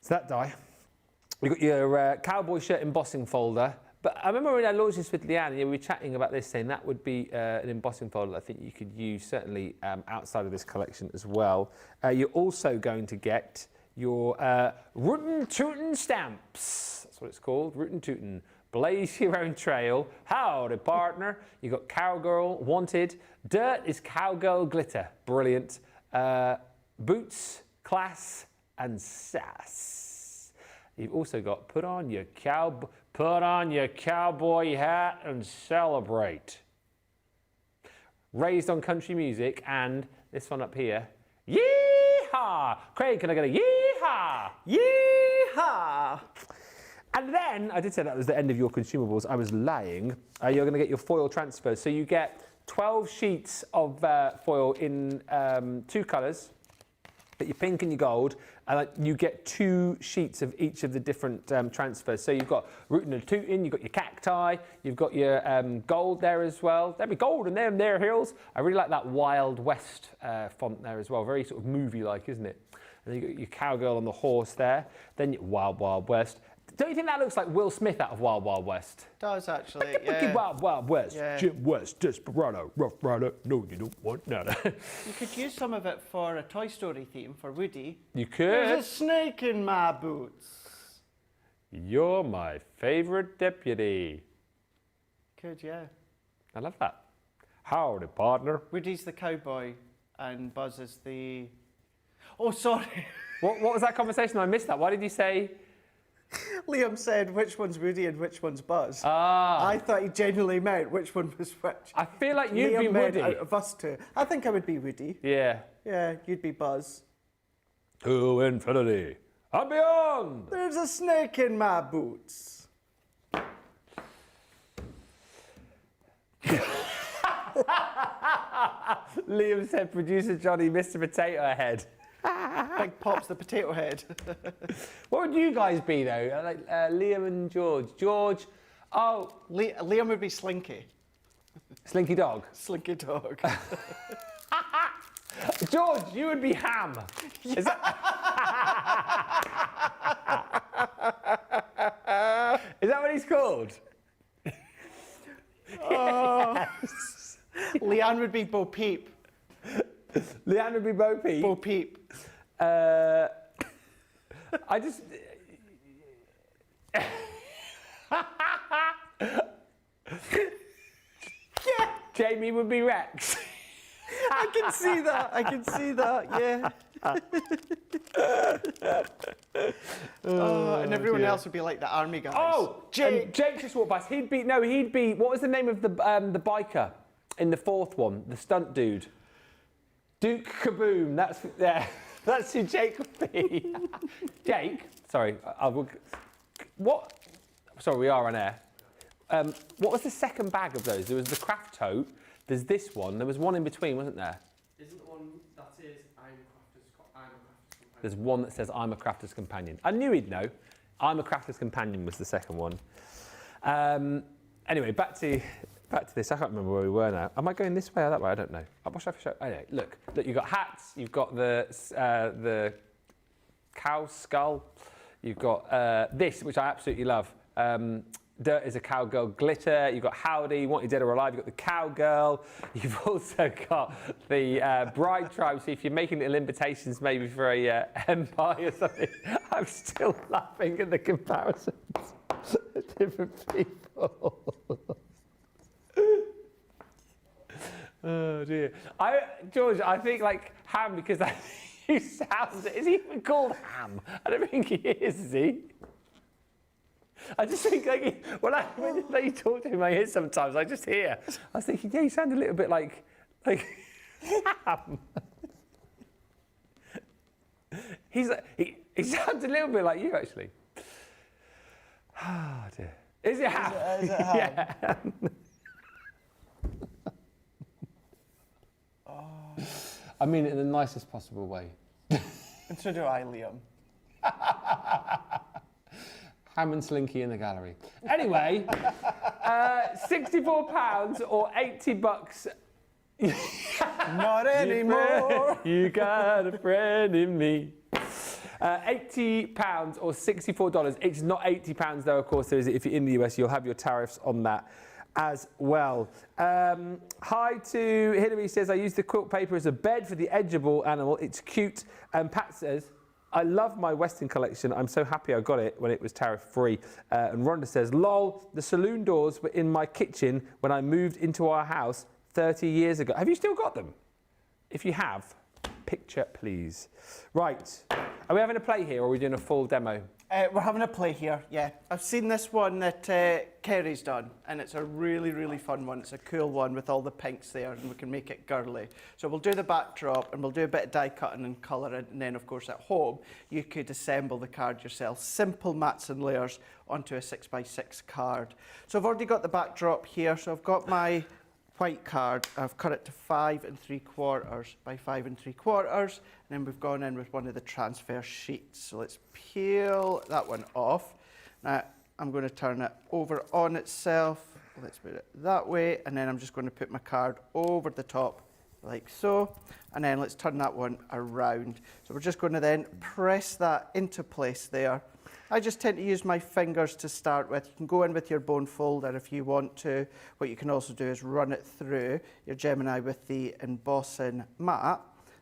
So that die. You got your cowboy shirt embossing folder. But I remember when I launched this with Leanne, we were chatting about this, saying that would be an embossing folder that I think you could use certainly outside of this collection as well. You're also going to get your Rootin' Tootin' stamps. That's what it's called, Rootin' Tootin'. Blaze your own trail. Howdy, partner. You got Cowgirl, Wanted. Dirt is Cowgirl Glitter. Brilliant. Boots, Class, and Sass. You've also got Put on your cowboy hat and celebrate. Raised on country music, and this one up here. Yeehaw! Craig, can I get a yeehaw? Yeehaw! And then, I did say that was the end of your consumables. I was lying. You're going to get your foil transfers. So you get 12 sheets of foil in 2 colours. Get your pink and your gold. And you get 2 sheets of each of the different transfers. So you've got Rootin' and Tootin', you've got your cacti, you've got your gold there as well. There'll be gold in them there hills. I really like that Wild West font there as well. Very sort of movie-like, isn't it? And then you've got your cowgirl on the horse there. Then your Wild Wild West. Don't you think that looks like Will Smith out of Wild Wild West? Does actually, Wild Wild West, yeah. Jim West, Desperado, Rough Rider, no you don't want none. You could use some of it for a Toy Story theme for Woody. You could. There's a snake in my boots. You're my favourite deputy. Could, yeah. I love that. Howdy, partner. Woody's the cowboy and Buzz is the... Oh, sorry. What was that conversation? I missed that. Why did you say... Liam said which one's Woody and which one's Buzz. Ah. I thought he genuinely meant which one was which. I feel like you'd Liam be meant Woody. Out of us two. I think I would be Woody. Yeah. Yeah, you'd be Buzz. To infinity and beyond. There's a snake in my boots. Liam said, producer Johnny, Mr. Potato Head. Big Pop's the potato head. What would you guys be though? Like Liam and George. George, oh. Liam would be Slinky. Slinky Dog. Slinky Dog. George, you would be Ham. Yeah. Is that what he's called? Oh. Yes. Leanne would be Bo Peep. Leanne would be Bo Peep. Bo Peep. I just... Yeah. Jamie would be Rex. I can see that. I can see that. Yeah. And everyone dear. else would be like the army guys. Oh, Jake just walked past. He'd be what was the name of the biker in the 4th one? The stunt dude. Duke Kaboom. That's who Jake would be. Jake, sorry, what? Sorry, we are on air. What was the second bag of those? There was the craft tote. There's this one. There was one in between, wasn't there? Isn't the one that says I'm a crafter's companion? There's one that says I'm a crafter's companion. I knew he'd know. I'm a crafter's companion was the second one. Anyway, back to this. I can't remember where we were now. Am I going this way or that way? I don't know. What should I show? Anyway, look. You've got hats. You've got the cow skull. You've got this, which I absolutely love. Dirt is a cowgirl glitter. You've got Howdy, Want You Dead or Alive. You've got the cowgirl. You've also got the bride tribe. So if you're making little invitations maybe for a empire or something, I'm still laughing at the comparisons of different people. Oh dear. George, I think like Ham because he sounds. Is he even called Ham? I don't think he is he? I just think, like, when you talk to him, I hear sometimes, I just hear. I was thinking, yeah, you sound a little bit like Ham. He sounds a little bit like you, actually. Oh, dear. Is it ham? Is it ham? Yeah. I mean it in the nicest possible way. And so do I, Liam. Ham and Slinky in the gallery. Anyway, £64 or $80. Not anymore. You got a friend in me. £80 or $64. It's not £80 though, of course. There is. If you're in the US, you'll have your tariffs on that as well. Hi to Hilary, says, I use the quilt paper as a bed for the edgeable animal. It's cute. And Pat says, I love my Western collection. I'm so happy I got it when it was tariff free. And Rhonda says, lol, the saloon doors were in my kitchen when I moved into our house 30 years ago. Have you still got them? If you have, picture please. Right, are we having a play here or are we doing a full demo? We're having a play here, yeah. I've seen this one that Kerry's done, and it's a really, really fun one. It's a cool one with all the pinks there, and we can make it girly. So we'll do the backdrop, and we'll do a bit of die cutting and colouring, and then, of course, at home, you could assemble the card yourself. Simple mats and layers onto a 6x6 card. So I've already got the backdrop here, so I've got my white card. I've cut it to 5 3/4 by 5 3/4, and then we've gone in with one of the transfer sheets. So let's peel that one off. Now I'm going to turn it over on itself. Let's put it that way, and then I'm just going to put my card over the top like so, and then let's turn that one around. So we're just going to then press that into place there. I just tend to use my fingers to start with. You can go in with your bone folder if you want to. What you can also do is run it through your Gemini with the embossing mat.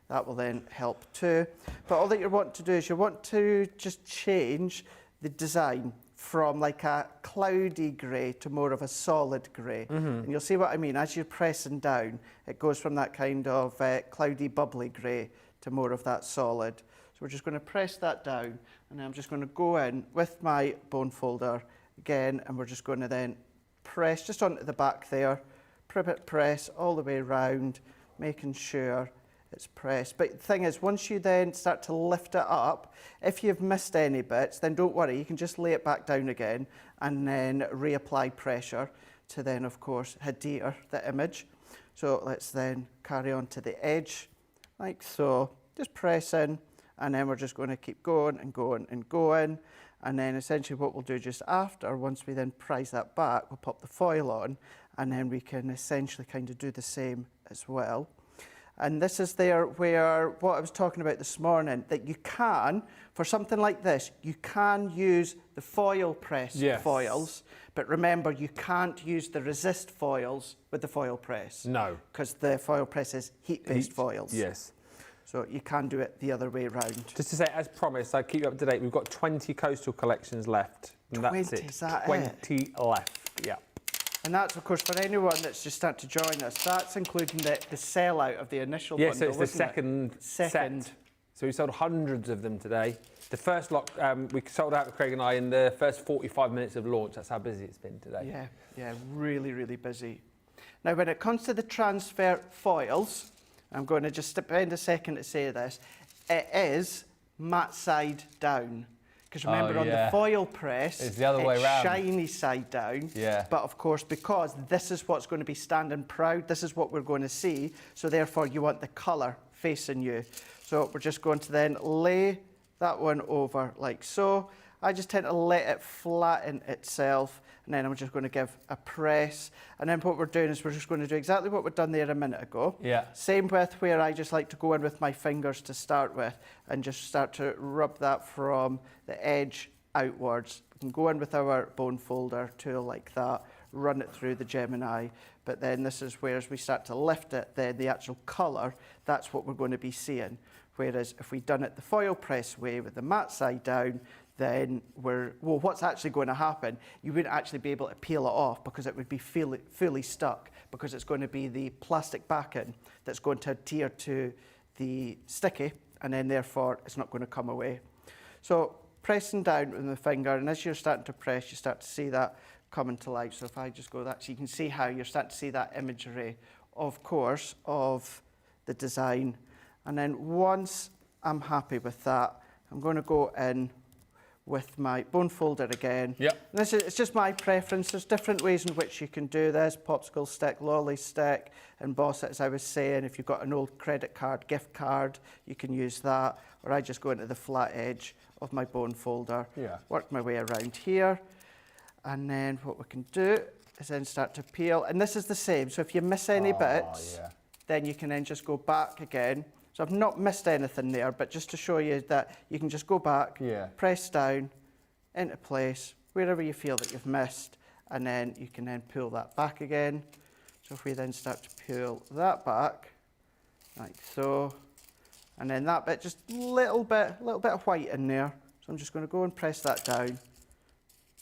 That will then help too. But all that you want to do is you want to just change the design from like a cloudy grey to more of a solid grey. And you'll see what I mean. As you're pressing down, it goes from that kind of cloudy, bubbly grey to more of that solid. So we're just going to press that down, and then I'm just going to go in with my bone folder again, and we're just going to then press just onto the back there, press all the way around, making sure it's pressed. But the thing is, once you then start to lift it up, if you've missed any bits, then don't worry, you can just lay it back down again and then reapply pressure to then, of course, adhere the image. So let's then carry on to the edge, like so, just press in. And then we're just going to keep going and going and going. And then essentially what we'll do just after, once we then prise that back, we'll pop the foil on, and then we can essentially kind of do the same as well. And this is there where, what I was talking about this morning, that you can, for something like this, you can use the foil press foils, but remember, you can't use the resist foils with the foil press. No. Because the foil press is heat-based foils. Yes. So you can do it the other way around. Just to say, as promised, I keep you up to date. We've got 20 coastal collections left. And 20, that's it. is that 20 left, yeah. And that's, of course, for anyone that's just started to join us, that's including the sellout of the initial bundle, so it's the second set. So we sold hundreds of them today. The first lot, we sold out with Craig and I in the first 45 minutes of launch. That's how busy it's been today. Yeah, really, really busy. Now, when it comes to the transfer foils, I'm going to just spend a second to say this. It is matte side down. Because remember, on the foil press, it's the other way around. Shiny side down. Yeah. But of course, because this is what's going to be standing proud, this is what we're going to see. So therefore, you want the colour facing you. So we're just going to then lay that one over like so. I just tend to let it flatten itself, and then I'm just going to give a press. And then what we're doing is we're just going to do exactly what we've done there a minute ago. Yeah. Same with where I just like to go in with my fingers to start with and just start to rub that from the edge outwards. We can go in with our bone folder tool like that, run it through the Gemini, but then this is where as we start to lift it, then the actual colour, that's what we're going to be seeing. Whereas if we'd done it the foil press way with the matte side down, then what's actually going to happen, you wouldn't actually be able to peel it off because it would be fully stuck, because it's going to be the plastic backing that's going to adhere to the sticky, and then therefore it's not going to come away. So pressing down with the finger, and as you're starting to press, you start to see that coming to life. So if I just go that, so you can see how you're starting to see that imagery, of course, of the design. And then once I'm happy with that, I'm going to go in with my bone folder again. Yep. And it's just my preference. There's different ways in which you can do this. Popsicle stick, lolly stick, emboss it, as I was saying. If you've got an old credit card, gift card, you can use that. Or I just go into the flat edge of my bone folder, work my way around here. And then what we can do is then start to peel. And this is the same. So if you miss any bits, then you can then just go back again. So I've not missed anything there, but just to show you that you can just go back, press down, into place, wherever you feel that you've missed, and then you can then pull that back again. So if we then start to pull that back, like so, and then that bit, just a little bit of white in there. So I'm just going to go and press that down,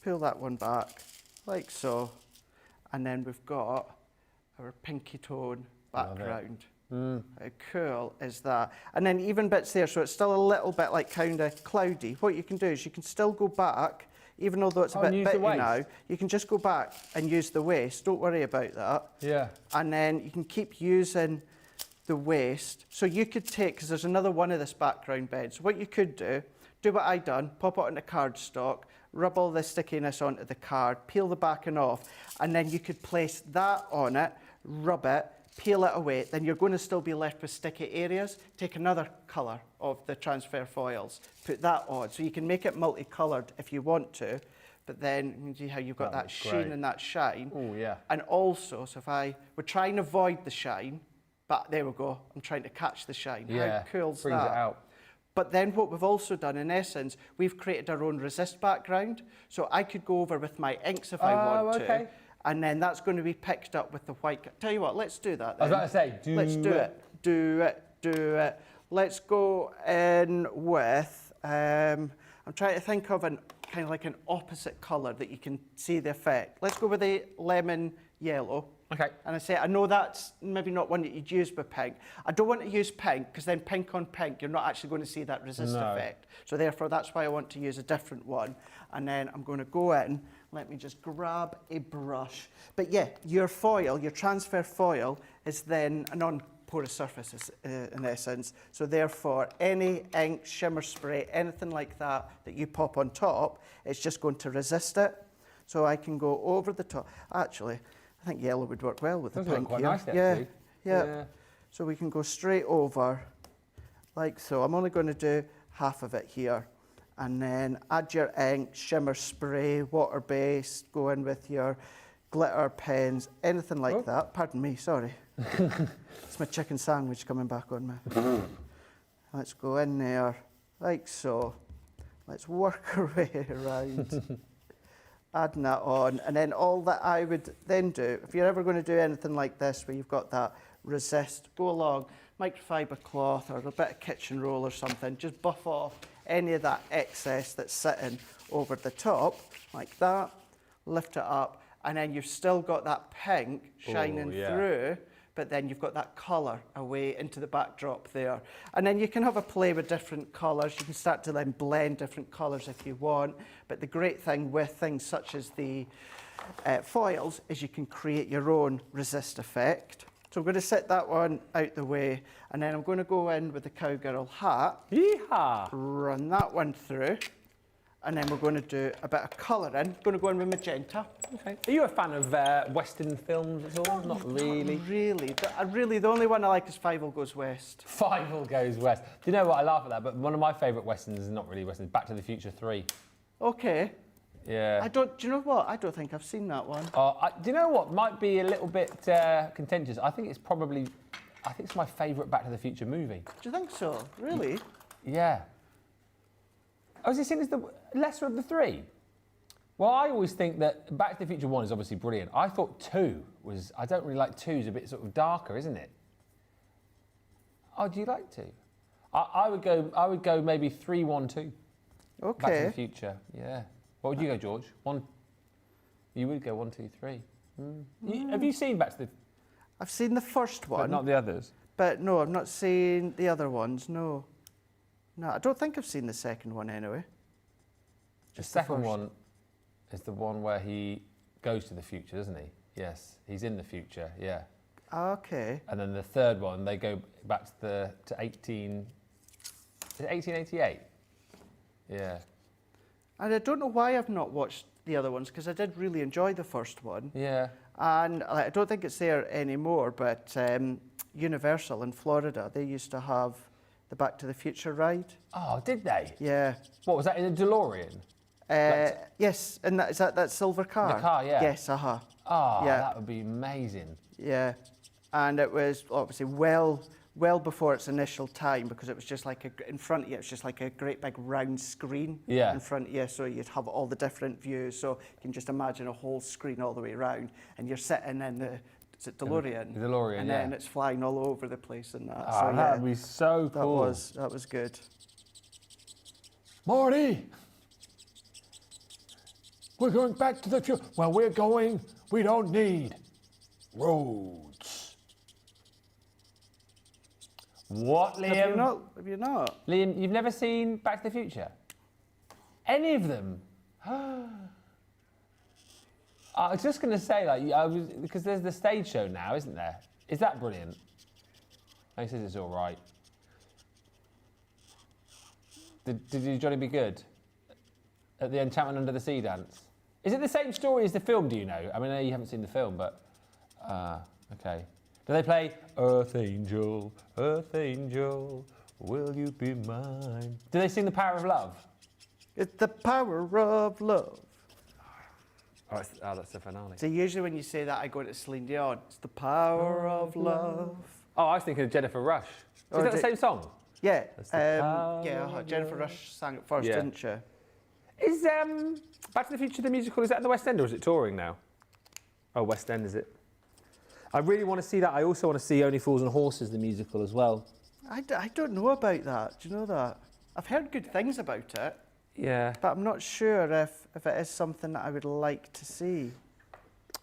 pull that one back, like so, and then we've got our pinky tone background. How cool is that? And then even bits there, so it's still a little bit like kind of cloudy. What you can do is you can still go back, even though it's a bit bitty now, you can just go back and use the waste. Don't worry about that. Yeah. And then you can keep using the waste. So you could take, because there's another one of this background bed. So what you could do what I done, pop it onto cardstock, rub all the stickiness onto the card, peel the backing off, and then you could place that on it, rub it, peel it away, then you're going to still be left with sticky areas. Take another colour of the transfer foils, put that on. So you can make it multicoloured if you want to, but then you can see how you've got that sheen and that shine. Oh, yeah. And also, so if we're trying to avoid the shine, but there we go, I'm trying to catch the shine. Yeah, how cool's brings that? it out. But then what we've also done, in essence, we've created our own resist background. So I could go over with my inks if I want to. And then that's going to be picked up with the white. Tell you what, let's do that then. I was about to say, let's do it. Do it. Let's go in with, I'm trying to think of kind of like an opposite colour that you can see the effect. Let's go with the lemon yellow. Okay. And I know that's maybe not one that you'd use with pink. I don't want to use pink, because then pink on pink, you're not actually going to see that resist effect. So therefore, that's why I want to use a different one. And then I'm going to go in. Let me just grab a brush. But yeah, your foil, your transfer foil, is then a non-porous surface in essence. So therefore, any ink, shimmer spray, anything like that you pop on top, it's just going to resist it. So I can go over the top. Actually, I think yellow would work well with the pink quite here. nice, actually. Yeah. So we can go straight over, like so. I'm only going to do half of it here. And then add your ink, shimmer spray, water-based, go in with your glitter pens, anything like that. Pardon me, sorry. It's my chicken sandwich coming back on me. Let's go in there, like so. Let's work our way around. Adding that on, and then all that I would then do, if you're ever going to do anything like this where you've got that resist, go along, microfiber cloth or a bit of kitchen roll or something, just buff off any of that excess that's sitting over the top, like that, lift it up, and then you've still got that pink shining through, but then you've got that colour away into the backdrop there. And then you can have a play with different colours. You can start to then blend different colours if you want. But the great thing with things such as the foils is you can create your own resist effect. So I'm going to set that one out the way, and then I'm going to go in with the cowgirl hat. Yeehaw! Run that one through. And then we're going to do a bit of colouring. Going to go in with magenta. Okay. Are you a fan of Western films at all? Not really. Not really. The only one I like is Five Will Goes West. Five Will Goes West. Do you know what? I laugh at that, but one of my favourite Westerns is not really Western. Back to the Future 3. Okay. Yeah. Do you know what? I don't think I've seen that one. Do you know what? Might be a little bit contentious. I think it's my favourite Back to the Future movie. Do you think so? Really? Yeah. Oh, is it seen as the lesser of the three? Well, I always think that Back to the Future 1 is obviously brilliant. I thought 2 was... I don't really like 2. It's a bit sort of darker, isn't it? Oh, do you like 2? I would go maybe 3, 1, 2. Okay. Back to the Future, yeah. What would you go, George? 1... You would go 1, 2, 3. Have you seen Back to the... I've seen the first one. But not the others? But no, I've not seen the other ones, no. No, I don't think I've seen the second one anyway. The second one is the one where he goes to the future, doesn't he? Yes, he's in the future, yeah. Okay. And then the third one, they go back to 18... Is it 1888? Yeah. And I don't know why I've not watched the other ones, because I did really enjoy the first one. Yeah. And I don't think it's there anymore, but Universal in Florida, they used to have the Back to the Future ride. Oh, did they? Yeah. What was that, in a DeLorean? Yes, and is that silver car? The car, yeah. Yes, Oh, yeah. that would be amazing. Yeah, and it was obviously well before its initial time, because it was just like in front of you, it was just like a great big round screen in front of you, so you'd have all the different views. So you can just imagine a whole screen all the way around, and you're sitting in the DeLorean. The DeLorean, and then it's flying all over the place and that. Oh, so, that would be so cool. That was good. Marty, we're going back to the future. Where we're going, we don't need roads. What, Liam? Have you not? Liam, you've never seen Back to the Future? Any of them? I was just going to say, because there's the stage show now, isn't there? Is that brilliant? Oh, he says it's all right. Did Johnny be good at the Enchantment Under the Sea dance? Is it the same story as the film, do you know? I mean, I know you haven't seen the film, but... okay. Do they play Earth Angel, will you be mine? Do they sing The Power of Love? It's the power of love. Oh, that's the finale. So usually when you say that, I go into Celine Dion. It's the power of love. Oh, I was thinking of Jennifer Rush. Is that the same song? Yeah. Yeah, Jennifer Rush sang it first, didn't she? Is Back to the Future the musical, is that in the West End or is it touring now? Oh, West End, is it? I really want to see that. I also want to see Only Fools and Horses, the musical, as well. I don't know about that. Do you know that? I've heard good things about it. Yeah. But I'm not sure if it is something that I would like to see.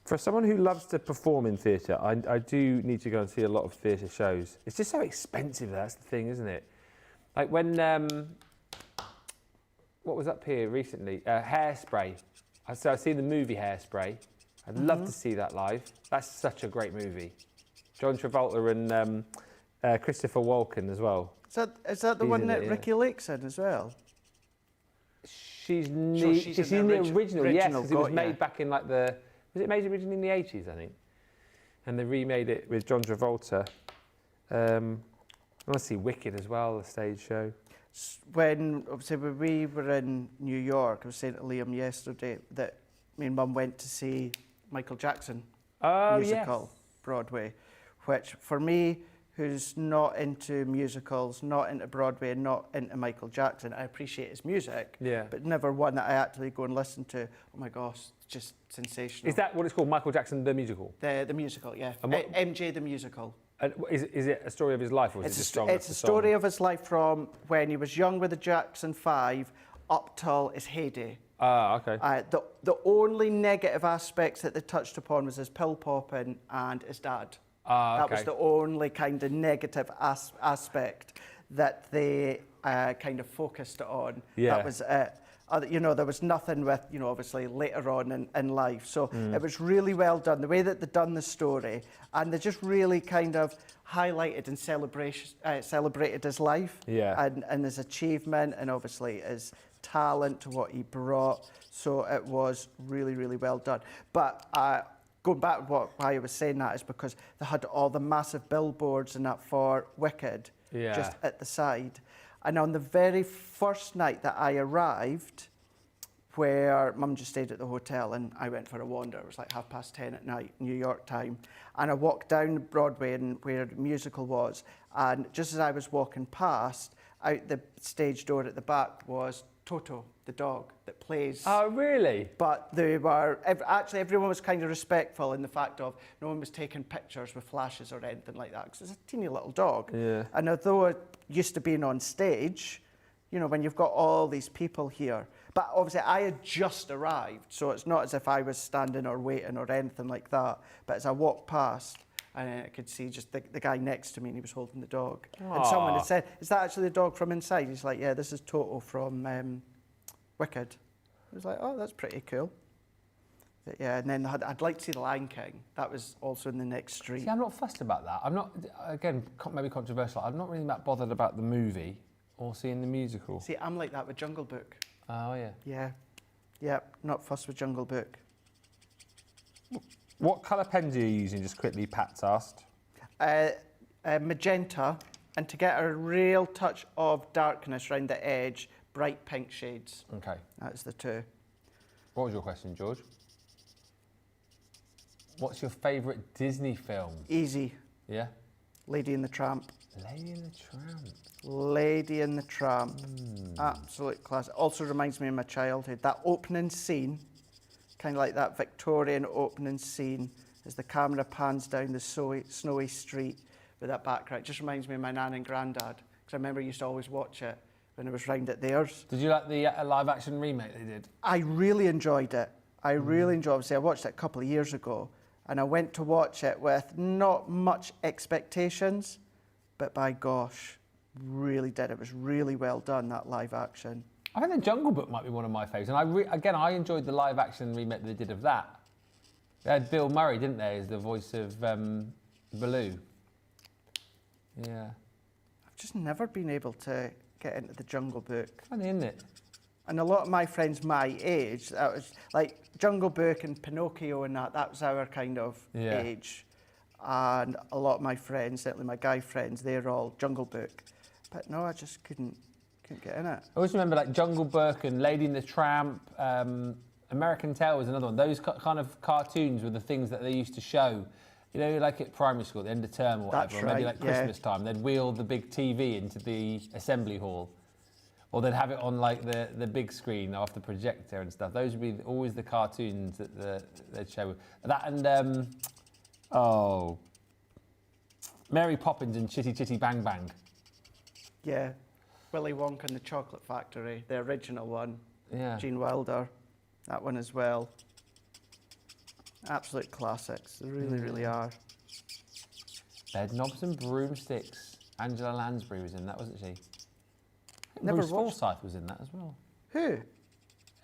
For someone who loves to perform in theatre, I do need to go and see a lot of theatre shows. It's just so expensive, that's the thing, isn't it? Like when, what was up here recently? Hairspray. So I've seen the movie Hairspray. I'd love to see that live. That's such a great movie. John Travolta and Christopher Walken as well. Is that the one that Ricky Lake's in as well? She's in the original, yes, because it was made back in was it made originally in the 80s, I think? And they remade it with John Travolta. I want to see Wicked as well, the stage show. When we were in New York, I was saying to Liam yesterday that me and Mum went to see Michael Jackson musical, Broadway, which for me, who's not into musicals, not into Broadway, and not into Michael Jackson, I appreciate his music, but never one that I actually go and listen to. Oh my gosh, just sensational. Is that what it's called, Michael Jackson the musical? The musical, yeah. MJ the musical. And is it a story of his life, or is it just song? It's a story of his life from when he was young with the Jackson 5 up till his heyday. Ah, okay. The only negative aspects that they touched upon was his pill popping and his dad. That was the only kind of negative aspect that they kind of focused on. Yeah. That was it. There was nothing with, obviously later on in life. So it was really well done, the way that they'd done the story. And they just really kind of highlighted and celebrated his life and his achievement and obviously his talent to what he brought. So it was really, really well done. But going back to why I was saying that is because they had all the massive billboards and that for Wicked just at the side. And on the very first night that I arrived, where Mum just stayed at the hotel and I went for a wander, it was like 10:30 at night, New York time, and I walked down Broadway and where the musical was, and just as I was walking past, out the stage door at the back was Toto, the dog that plays. Oh, really? But they were, actually everyone was kind of respectful in the fact of no one was taking pictures with flashes or anything like that, because it's a teeny little dog. Yeah. And although it used to being on stage, when you've got all these people here, but obviously I had just arrived, so it's not as if I was standing or waiting or anything like that, but as I walked past, and I could see just the guy next to me and he was holding the dog. Aww. And someone had said, is that actually the dog from inside? He's like, yeah, this is Toto from Wicked. I was like, oh, that's pretty cool. But yeah, and then I'd like to see The Lion King. That was also in the next street. See, I'm not fussed about that. I'm not, again, maybe controversial, I'm not really that bothered about the movie Or seeing the musical? See, I'm like that with Jungle Book. Oh, yeah. Yeah. Yep, not fussed with Jungle Book. What colour pens are you using, just quickly, Pat's asked? Magenta, and to get a real touch of darkness around the edge, bright pink shades. Okay. That's the two. What was your question, George? What's your favourite Disney film? Easy. Yeah? Lady and the Tramp. Lady and the Tramp. Lady and the Tramp. Absolute classic. Also reminds me of my childhood. That opening scene, kind of like that Victorian opening scene, as the camera pans down the snowy street with that background. It just reminds me of my nan and granddad, because I remember I used to always watch it when I was round at theirs. Did you like the live action remake they did? I really enjoyed it. I really enjoyed it. I watched it a couple of years ago, and I went to watch it with not much expectations, but by gosh, really did. It was really well done, that live action. I think the Jungle Book might be one of my favourites. And I enjoyed the live action remake they did of that. They had Bill Murray, didn't they, as the voice of Baloo. Yeah. I've just never been able to get into the Jungle Book. Funny, isn't it? And a lot of my friends my age, that was like Jungle Book and Pinocchio and that was our kind of age. And a lot of my friends, certainly my guy friends, they're all Jungle Book. But no, I just couldn't get in it. I always remember like Jungle Book and Lady and the Tramp, American Tail was another one. Those kind of cartoons were the things that they used to show. You know, like at primary school, at the end of term or whatever, or maybe like Christmas time, they'd wheel the big TV into the assembly hall. Or they'd have it on like the big screen off the projector and stuff. Those would be always the cartoons that they'd show. That and, Mary Poppins and Chitty Chitty Bang Bang. Yeah, Willy Wonka and the Chocolate Factory, the original one. Yeah. Gene Wilder, that one as well. Absolute classics, they really, really are. Bedknobs and Broomsticks. Angela Lansbury was in that, wasn't she? Never Bruce watched. Forsyth was in that as well. Who?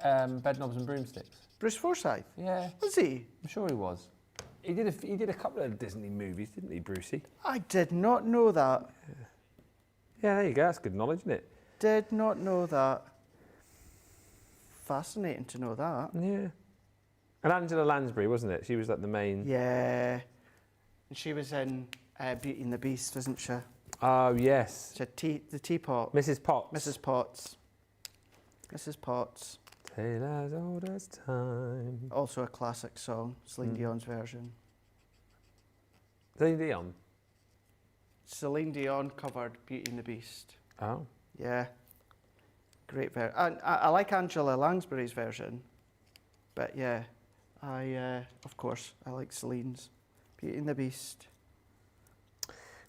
Bedknobs and Broomsticks. Bruce Forsyth? Yeah. Was he? I'm sure he was. He did a couple of Disney movies, didn't he, Brucey? I did not know that. Yeah, there you go. That's good knowledge, isn't it? Did not know that. Fascinating to know that. Yeah. And Angela Lansbury, wasn't it? She was like the main... Yeah. And she was in Beauty and the Beast, wasn't she? Oh, yes. The teapot. Mrs. Potts. Mrs. Potts. Mrs. Potts. Tale as old as time. Also a classic song, Celine Dion's version. Celine Dion? Celine Dion covered Beauty and the Beast. Oh. Yeah. Great version. And I like Angela Lansbury's version. But yeah, of course, I like Celine's Beauty and the Beast.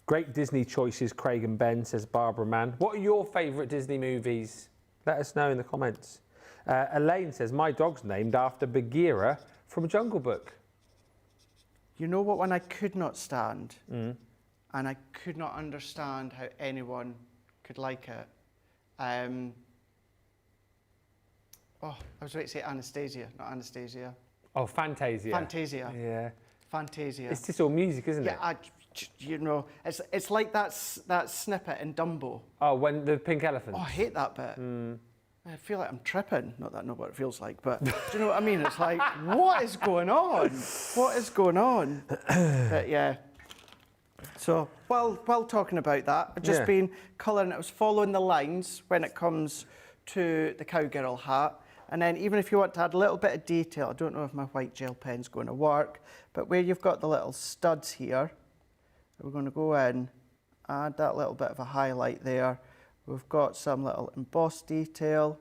Great Disney choices, Craig and Ben, says Barbara Mann. What are your favourite Disney movies? Let us know in the comments. Elaine says, my dog's named after Bagheera from Jungle Book. You know what one I could not stand? And I could not understand how anyone could like it. I was about to say Anastasia, not Anastasia. Oh, Fantasia. Fantasia. Yeah. Fantasia. It's just all music, isn't it? Yeah, it's like that snippet in Dumbo. Oh, when the pink elephant. Oh, I hate that bit. I feel like I'm tripping. Not that I know what it feels like, but do you know what I mean? It's like, what is going on? What is going on? But yeah. So while talking about that, I've just been colouring. I was following the lines when it comes to the cowgirl hat. And then even if you want to add a little bit of detail, I don't know if my white gel pen's going to work, but where you've got the little studs here, we're going to go in, add that little bit of a highlight there. We've got some little embossed detail.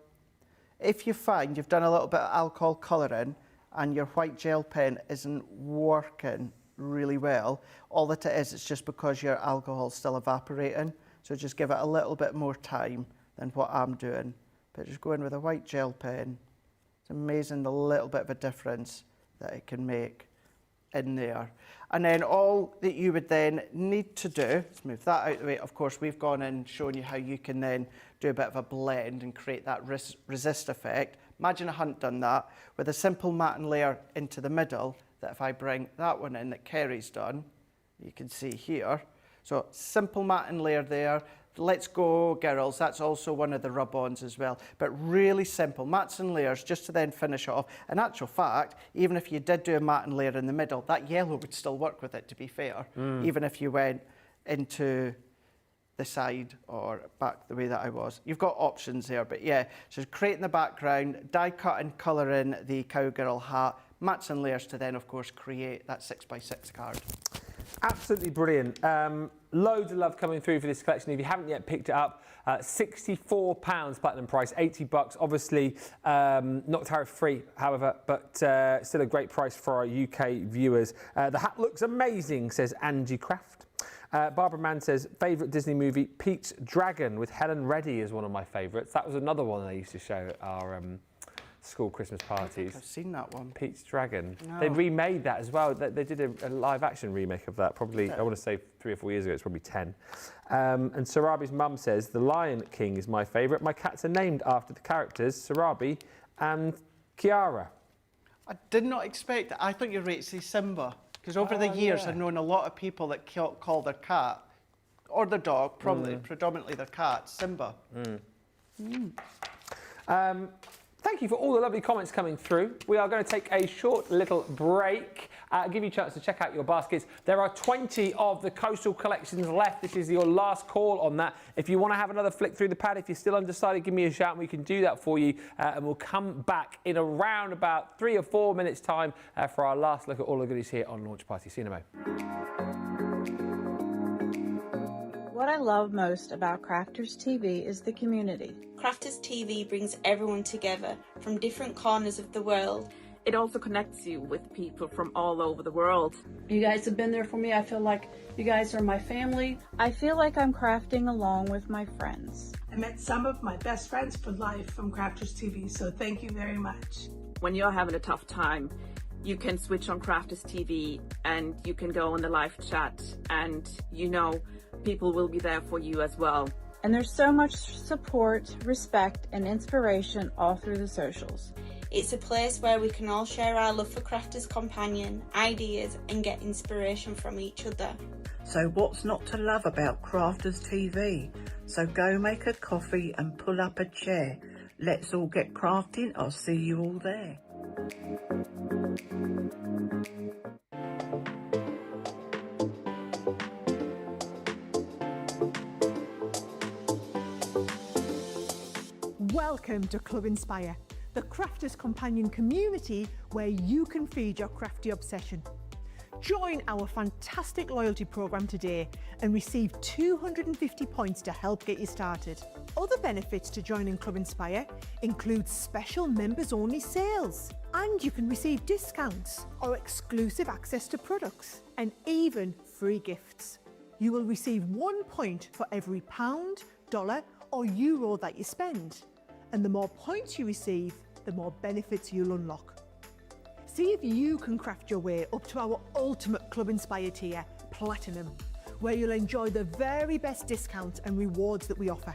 If you find you've done a little bit of alcohol colouring and your white gel pen isn't working really well, all that it is, it's just because your alcohol's still evaporating. So just give it a little bit more time than what I'm doing. But just go in with a white gel pen. It's amazing the little bit of a difference that it can make in there. And then all that you would then need to do, let's move that out of the way. Of course, we've gone in showing you how you can then do a bit of a blend and create that resist effect. Imagine a hunt done that with a simple matten layer into the middle, that if I bring that one in that Kerry's done, you can see here. So simple mat and layer there. Let's Go Girls, that's also one of the rub-ons as well. But really simple, mats and layers, just to then finish it off. In actual fact, even if you did do a mat and layer in the middle, that yellow would still work with it, to be fair. Even if you went into the side or back the way that I was. You've got options there, but yeah. So creating the background, die cut and colour in the cowgirl hat, mats and layers to then, of course, create that 6x6 card. Absolutely brilliant. Loads of love coming through for this collection. If you haven't yet picked it up, £64 platinum price, $80. Obviously, not tariff free, however, but still a great price for our UK viewers. The hat looks amazing, says Angie Craft. Barbara Mann says, favourite Disney movie, Pete's Dragon with Helen Reddy is one of my favourites. That was another one they used to show at our school Christmas parties. I think I've seen that one. Pete's Dragon. No. They remade that as well. They did a live action remake of that, probably, I want to say 3 or 4 years ago, it's probably 10. And Sarabi's mum says, The Lion King is my favourite. My cats are named after the characters, Sarabi and Kiara. I did not expect that. I thought you were right to say Simba. Because over the years, I've known a lot of people that call their cat, or their dog, probably predominantly their cat, Simba. Thank you for all the lovely comments coming through. We are going to take a short little break, give you a chance to check out your baskets. There are 20 of the coastal collections left. This is your last call on that. If you want to have another flick through the pad, if you're still undecided, give me a shout and we can do that for you. And we'll come back in around about 3 or 4 minutes' time for our last look at all the goodies here on Launch Party. See you in a moment. What I love most about Crafters TV is the community. Crafters TV brings everyone together from different corners of the world. It also connects you with people from all over the world. You guys have been there for me. I feel like you guys are my family. I feel like I'm crafting along with my friends. I met some of my best friends for life from Crafters TV, so thank you very much. When you're having a tough time, you can switch on Crafters TV and you can go on the live chat and you know people will be there for you as well. And there's so much support, respect, and inspiration all through the socials. It's a place where we can all share our love for Crafterscompanion, ideas, and get inspiration from each other. So what's not to love about Crafters TV? So go make a coffee and pull up a chair. Let's all get crafting. I'll see you all there. Welcome to Club Inspire, the Crafters Companion community where you can feed your crafty obsession. Join our fantastic loyalty program today and receive 250 points to help get you started. Other benefits to joining Club Inspire include special members-only sales, and you can receive discounts or exclusive access to products, and even free gifts. You will receive 1 point for every pound, dollar, or euro that you spend. And the more points you receive, the more benefits you'll unlock. See if you can craft your way up to our ultimate Club Inspire tier, Platinum, where you'll enjoy the very best discounts and rewards that we offer.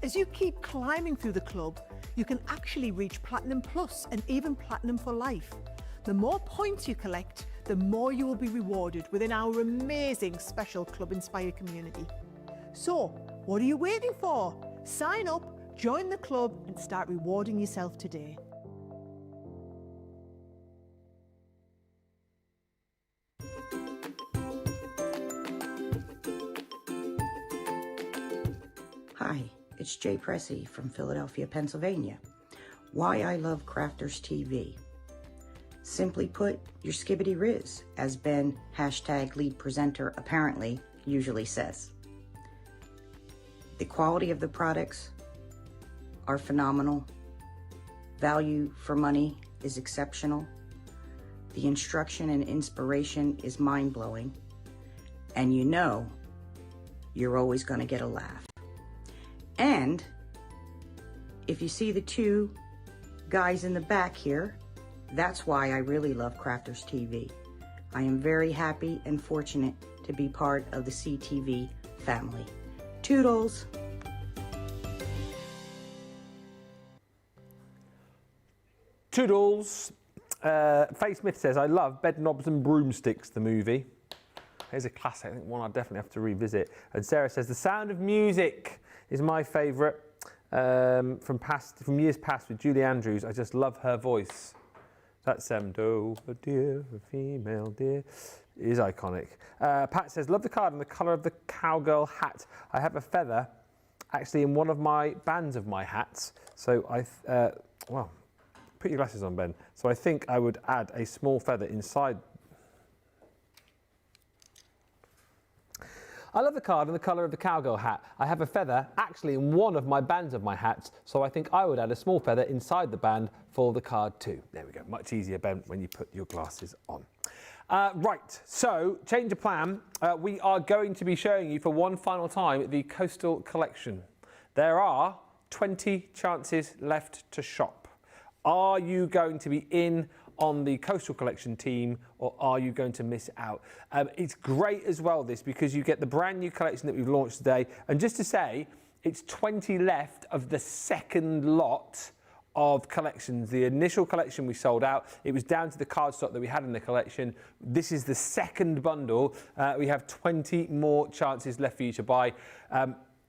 As you keep climbing through the club, you can actually reach Platinum Plus and even Platinum for life. The more points you collect, the more you will be rewarded within our amazing special Club Inspire community. So, what are you waiting for? Sign up, join the club and start rewarding yourself today. Hi, it's Jay Pressey from Philadelphia, Pennsylvania. Why I love Crafters TV. Simply put, your skibbity riz, as Ben, #lead presenter apparently, usually says. The quality of the products are phenomenal. Value for money is exceptional. The instruction and inspiration is mind-blowing. And you know you're always going to get a laugh. And if you see the two guys in the back here, that's why I really love Crafters TV. I am very happy and fortunate to be part of the CTV family. Toodles! Toodles. Faye Smith says, I love Bed Knobs and Broomsticks, the movie. here's a classic, I think one I definitely have to revisit. And Sarah says, The Sound of Music is my favourite from years past with Julie Andrews. I just love her voice. That's doe, a deer, a female deer. It is iconic. Pat says, love the card and the colour of the cowgirl hat. I have a feather actually in one of my bands of my hats. So well, put your glasses on, Ben. So I think I would add a small feather inside. I love the card and the colour of the cowgirl hat. I have a feather actually in one of my bands of my hats, so I think I would add a small feather inside the band for the card too. There we go, much easier, Ben, when you put your glasses on. Right, so change of plan. We are going to be showing you for one final time the Coastal Collection. There are 20 chances left to shop. Are you going to be in on the Coastal Collection team, or are you going to miss out? It's great as well, this, because you get the brand new collection that we've launched today. And just to say, it's 20 left of the second lot of collections. The initial collection we sold out. It was down to the cardstock that we had in the collection. This is the second bundle. We have 20 more chances left for you to buy.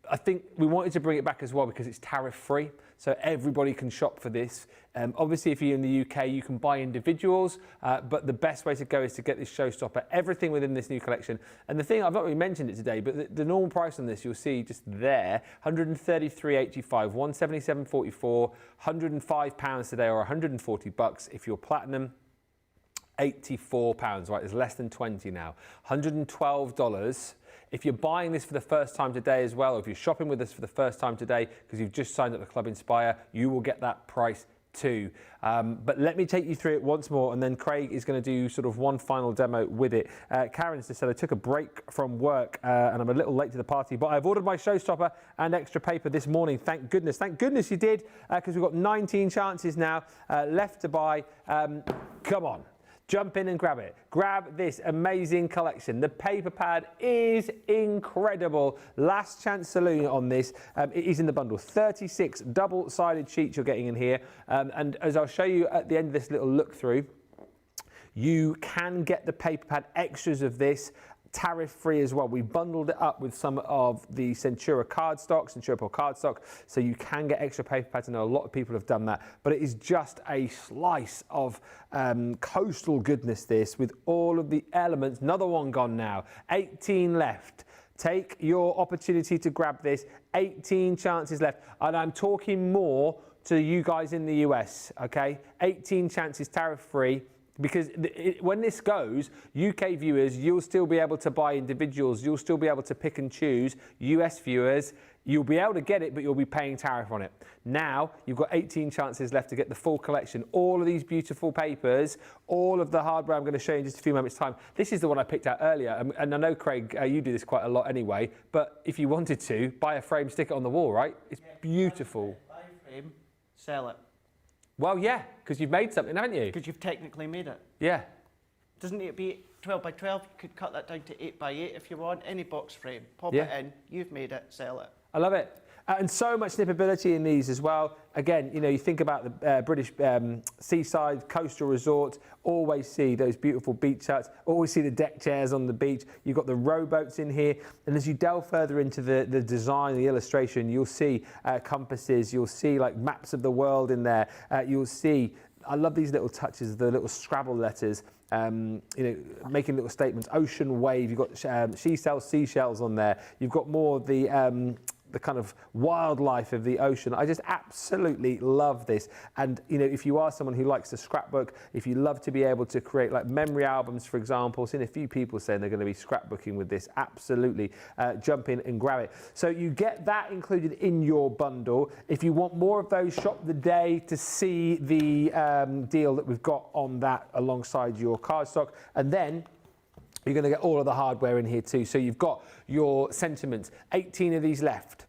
I think we wanted to bring it back as well because it's tariff-free, so everybody can shop for this. Obviously, if you're in the UK, you can buy individuals, but the best way to go is to get this showstopper, everything within this new collection. And the thing, I've not really mentioned it today, but the normal price on this, you'll see just there, £133.85, £177.44, £105 today, or £140 if you're platinum. £84, right, there's less than 20 now. $112. If you're buying this for the first time today as well, or if you're shopping with us for the first time today because you've just signed up to Club Inspire, you will get that price too. But let me take you through it once more, and then Craig is going to do sort of one final demo with it. Karen's just said, I took a break from work and I'm a little late to the party, but I've ordered my showstopper and extra paper this morning. Thank goodness. Thank goodness you did, because we've got 19 chances now left to buy. Come on. Jump in and grab it. Grab this amazing collection. The paper pad is incredible. Last chance saloon on this. It is in the bundle. 36 double-sided sheets you're getting in here. And as I'll show you at the end of this little look through, you can get the paper pad extras of this tariff-free as well. We bundled it up with some of the Centura cardstock, so you can get extra paper pads. I know a lot of people have done that, but it is just a slice of coastal goodness, this, with all of the elements. Another one gone now. 18 left. Take your opportunity to grab this. 18 chances left, and I'm talking more to you guys in the US, okay? 18 chances tariff-free. Because when this goes, UK viewers, you'll still be able to buy individuals. You'll still be able to pick and choose. US viewers, you'll be able to get it, but you'll be paying tariff on it. Now, you've got 18 chances left to get the full collection. All of these beautiful papers, all of the hardware I'm going to show you in just a few moments' time. This is the one I picked out earlier. And I know, Craig, you do this quite a lot anyway. But if you wanted to, buy a frame, stick it on the wall, right? It's beautiful. Buy a frame, sell it. Well, yeah, because you've made something, haven't you? Because you've technically made it. Yeah. Doesn't need to be 12 by 12. You could cut that down to 8 by 8 if you want. Any box frame. Pop it in. You've made it. Sell it. I love it. And so much snippability in these as well. Again, you know, you think about the British seaside coastal resorts, always see those beautiful beach huts, always see the deck chairs on the beach. You've got the rowboats in here. And as you delve further into the design, the illustration, you'll see compasses, you'll see like maps of the world in there. You'll see, I love these little touches, the little Scrabble letters, you know, making little statements. Ocean wave, you've got seashells on there. You've got more of the kind of wildlife of the ocean. I just absolutely love this. And, you know, if you are someone who likes to scrapbook, if you love to be able to create like memory albums, for example, I've seen a few people saying they're going to be scrapbooking with this. Absolutely. Jump in and grab it. So you get that included in your bundle. If you want more of those, shop the day to see the deal that we've got on that alongside your cardstock. And then you're going to get all of the hardware in here too. So you've got your sentiments, 18 of these left.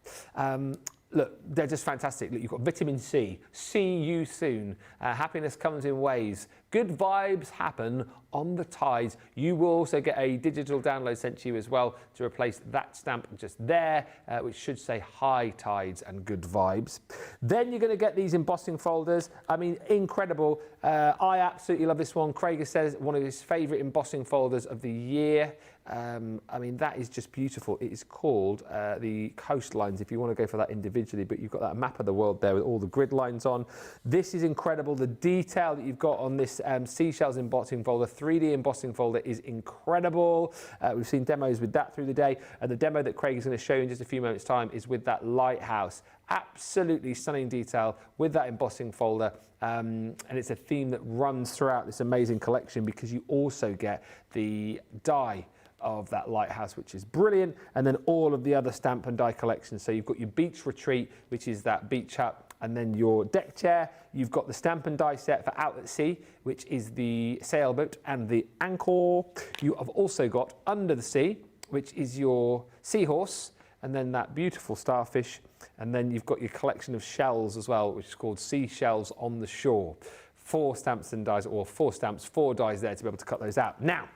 Look, they're just fantastic. Look, you've got vitamin C, see you soon. Happiness comes in waves. Good vibes happen on the tides. You will also get a digital download sent to you as well to replace that stamp just there, which should say high tides and good vibes. Then you're going to get these embossing folders. I mean, incredible. I absolutely love this one. Craig says one of his favourite embossing folders of the year. I mean, that is just beautiful. It is called the Coastlines, if you want to go for that individually, but you've got that map of the world there with all the grid lines on. This is incredible. The detail that you've got on this seashells embossing folder, 3D embossing folder, is incredible. We've seen demos with that through the day, and the demo that Craig is going to show you in just a few moments' time is with that lighthouse. Absolutely stunning detail with that embossing folder. And it's a theme that runs throughout this amazing collection because you also get the die of that lighthouse, which is brilliant, and then all of the other stamp and die collections. So you've got your beach retreat, which is that beach hut, and then your deck chair. You've got the stamp and die set for out at sea, which is the sailboat and the anchor. You have also got under the sea, which is your seahorse, and then that beautiful starfish, and then you've got your collection of shells as well, which is called Seashells on the Shore. 4 stamps and dies, or 4 stamps, 4 dies there to be able to cut those out. Now,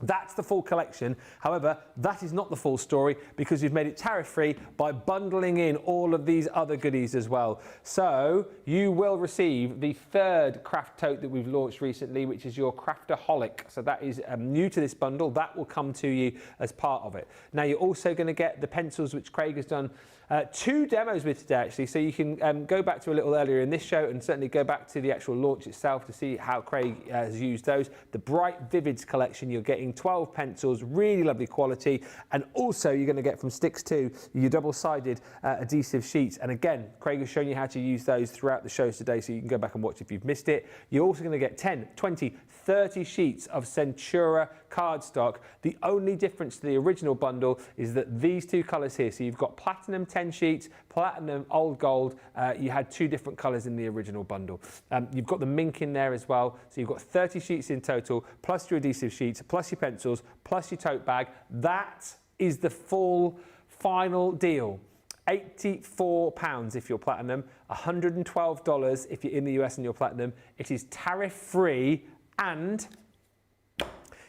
that's the full collection. However, that is not the full story because we've made it tariff-free by bundling in all of these other goodies as well. So you will receive the 3rd craft tote that we've launched recently, which is your Craftaholic. So that is new to this bundle. That will come to you as part of it. Now, you're also going to get the pencils, which Craig has done 2 demos with today, actually. So you can go back to a little earlier in this show and certainly go back to the actual launch itself to see how Craig has used those. The Bright Vivids collection, you're getting 12 pencils, really lovely quality. And also you're going to get from Sticks 2 your double-sided adhesive sheets. And again, Craig has shown you how to use those throughout the shows today, so you can go back and watch if you've missed it. You're also going to get 10, 20, 30 sheets of Centura cardstock. The only difference to the original bundle is that these 2 colours here, so you've got platinum 10 sheets, platinum old gold. You had 2 different colours in the original bundle. You've got the mink in there as well, so you've got 30 sheets in total, plus your adhesive sheets, plus your pencils, plus your tote bag. That is the full final deal. £84 if you're platinum, $112 if you're in the US and you're platinum. It is tariff-free, and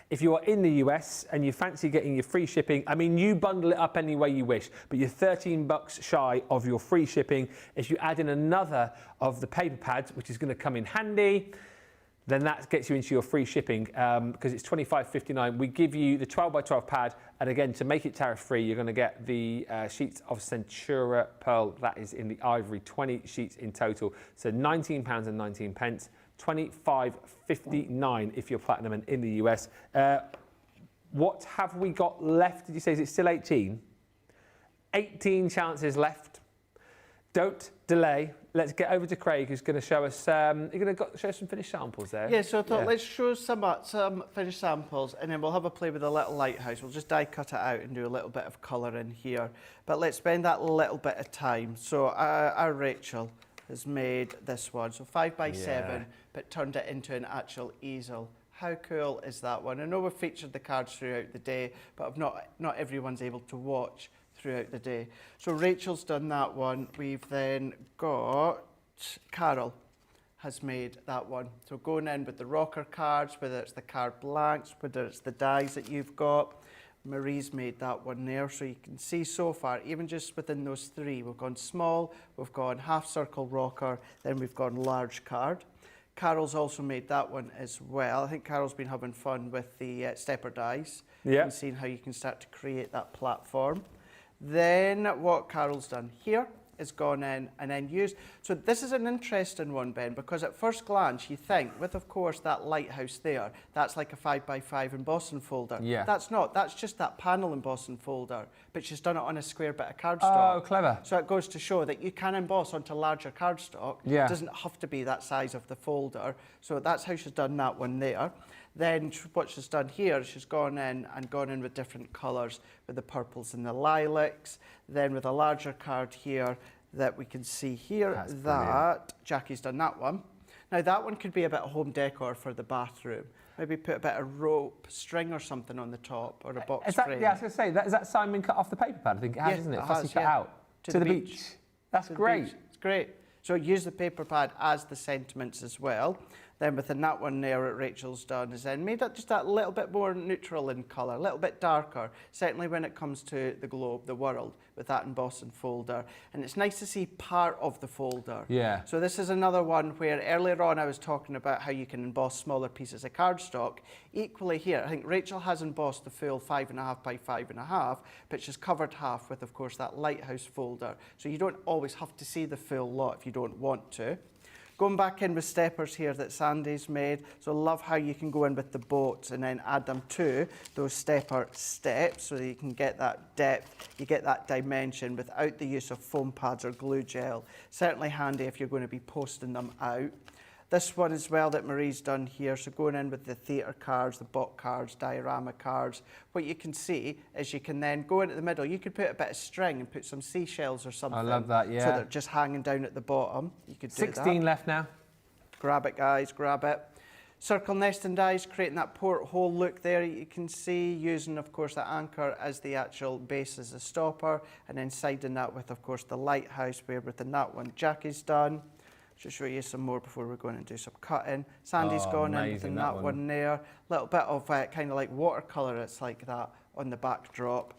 if you are in the US and you fancy getting your free shipping, I mean, you bundle it up any way you wish, but you're $13 shy of your free shipping. If you add in another of the paper pads, which is going to come in handy, then that gets you into your free shipping because it's $25.59. We give you the 12x12 pad, and again, to make it tariff-free, you're going to get the sheets of Centura Pearl. That is in the ivory, 20 sheets in total. So £19.19. $25.59 if you're platinum and in the US. What have we got left? Did you say, is it still 18? 18 chances left. Don't delay. Let's get over to Craig, who's going to show us. You're going to show us some finished samples there. Yeah, so I thought let's show some finished samples, and then we'll have a play with the little lighthouse. We'll just die cut it out and do a little bit of colour in here. But let's spend that little bit of time. So our Rachel has made this one, so 5x7, but turned it into an actual easel. How cool is that one? I know we've featured the cards throughout the day, but not everyone's able to watch throughout the day. So Rachel's done that one. We've then got Carol has made that one. So going in with the rocker cards, whether it's the card blanks, whether it's the dies that you've got. Marie's made that one there, so you can see so far, even just within those 3, we've gone small, we've gone half circle rocker, then we've gone large card. Carol's also made that one as well. I think Carol's been having fun with the stepper dies and seeing how you can start to create that platform. Then what Carol's done here is gone in and then used. So this is an interesting one, Ben, because at first glance you think, with of course that lighthouse there, that's like a 5x5 embossing folder. Yeah. That's not. That's just that panel embossing folder, but she's done it on a square bit of cardstock. Oh, clever. So it goes to show that you can emboss onto larger cardstock. Yeah. It doesn't have to be that size of the folder. So that's how she's done that one there. Then what she's done here, she's gone in with different colours, with the purples and the lilacs. Then with a larger card here that we can see here, that Jackie's done that one. Now that one could be a bit of home decor for the bathroom. Maybe put a bit of rope, string or something on the top, or a box frame. Yeah, I was going to say, is that sign been cut off the paper pad? I think it has, isn't it? Fussy cut out. To the beach. That's great. It's great. So use the paper pad as the sentiments as well. Then within that one there, what Rachel's done is then made it just that little bit more neutral in colour, a little bit darker, certainly when it comes to the globe, the world, with that embossing folder. And it's nice to see part of the folder. Yeah. So this is another one where earlier on I was talking about how you can emboss smaller pieces of cardstock. Equally here, I think Rachel has embossed the full 5.5 by 5.5, but she's covered half with, of course, that lighthouse folder. So you don't always have to see the full lot if you don't want to. Going back in with steppers here that Sandy's made. So I love how you can go in with the boats and then add them to those stepper steps so that you can get that depth, you get that dimension without the use of foam pads or glue gel. Certainly handy if you're going to be posting them out. This one as well that Marie's done here, so going in with the theatre cards, the bot cards, diorama cards, what you can see is you can then go into the middle. You could put a bit of string and put some seashells or something. I love that, yeah. So they're just hanging down at the bottom. You could do 16 that. left now. Grab it, guys, grab it. Circle nesting dies, creating that porthole look there you can see, using, of course, the anchor as the actual base as a stopper, and then siding that with, of course, the lighthouse, where within that one Jackie's done. Just show you some more before we're going to do some cutting. Sandy's gone in within that one there. A little bit of kind of like watercolour, it's like that on the backdrop.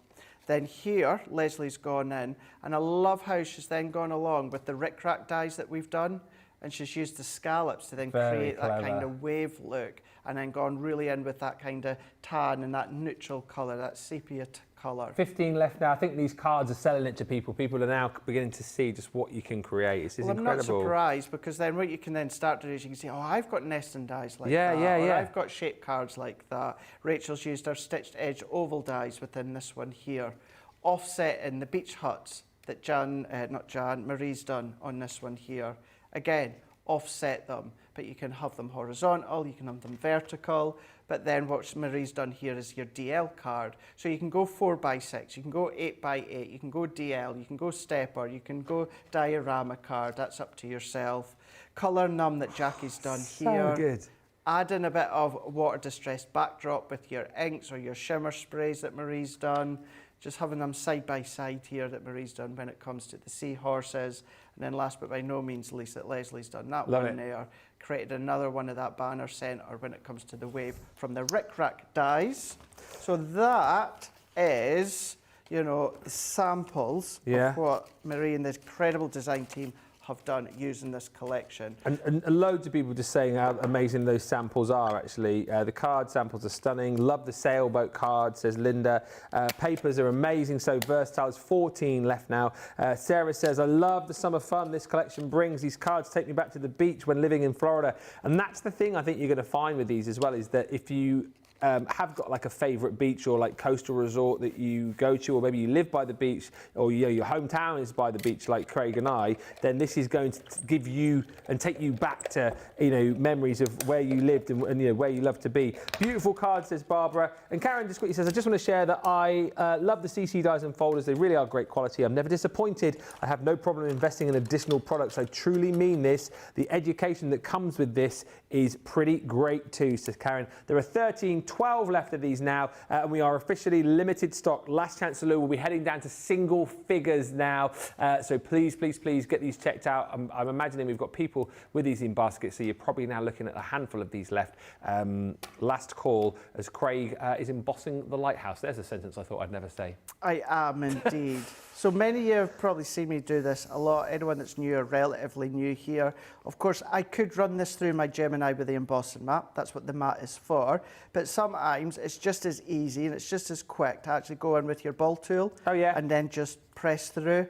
Then here, Leslie's gone in, and I love how she's then gone along with the rickrack dies that we've done, and she's used the scallops to then create that kind of wave look, and then gone really in with that kind of tan and that neutral colour, that sepia colour. 15 left now. I think these cards are selling it to people. People are now beginning to see just what you can create. This is incredible. I'm not surprised, because then what you can then start to do is you can see, oh, I've got nesting dies like that. Or I've got shape cards like that. Rachel's used her stitched edge oval dies within this one here. Offsetting the beach huts that Marie's done on this one here. Again, offset them, but you can have them horizontal, you can have them vertical, but then what Marie's done here is your DL card. So you can go 4x6, you can go 8x8, you can go DL, you can go stepper, you can go diorama card, that's up to yourself. Colour num that Jackie's done here. So good. Add in a bit of water distressed backdrop with your inks or your shimmer sprays that Marie's done. Just having them side by side here that Marie's done when it comes to the seahorses. And then last but by no means least that Leslie's done that one there. Created another one of that banner centre when it comes to the wave from the rickrack dies. So that is, you know, the samples of what Marie and the incredible design team have done using this collection. And loads of people just saying how amazing those samples are, actually. The card samples are stunning. Love the sailboat card, says Linda. Papers are amazing, so versatile. It's 14 left now. Sarah says, I love the summer fun this collection brings. These cards take me back to the beach when living in Florida. And that's the thing I think you're going to find with these as well, is that if you have got like a favourite beach or like coastal resort that you go to, or maybe you live by the beach, or your hometown is by the beach like Craig and I, then this is going to give you and take you back to, you know, memories of where you lived and you know, where you love to be. Beautiful card, says Barbara. And Karen just quickly says, I just want to share that I love the CC dies and folders. They really are great quality. I'm never disappointed. I have no problem investing in additional products. I truly mean this. The education that comes with this is pretty great too, says Karen. There are 12 left of these now, and we are officially limited stock. Last chance saloon will be heading down to single figures now, so please get these checked out. I'm imagining we've got people with these in baskets, so you're probably now looking at a handful of these left. Last call as Craig is embossing the lighthouse. There's a sentence I thought I'd never say. I am indeed. So many of you have probably seen me do this a lot. Anyone that's new or relatively new here. Of course, I could run this through my Gemini with the embossing mat. That's what the mat is for. But sometimes it's just as easy and it's just as quick to actually go in with your ball tool. And then just press through.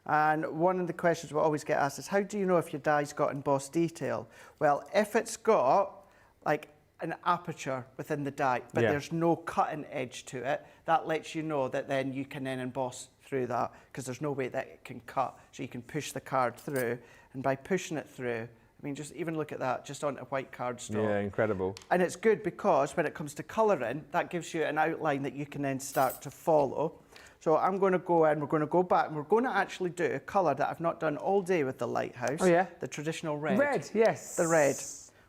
And one of the questions we always get asked is, how do you know if your die's got embossed detail? Well, if it's got like an aperture within the die, but there's no cutting edge to it, that lets you know that then you can then emboss through that, because there's no way that it can cut. So you can push the card through, and by pushing it through, I mean, just even look at that, just onto white cardstock. Yeah, incredible. And it's good because when it comes to colouring, that gives you an outline that you can then start to follow. So I'm going to go in, we're going to go back, and we're going to actually do a colour that I've not done all day with the lighthouse. Oh yeah? The traditional red. Red, yes. The red.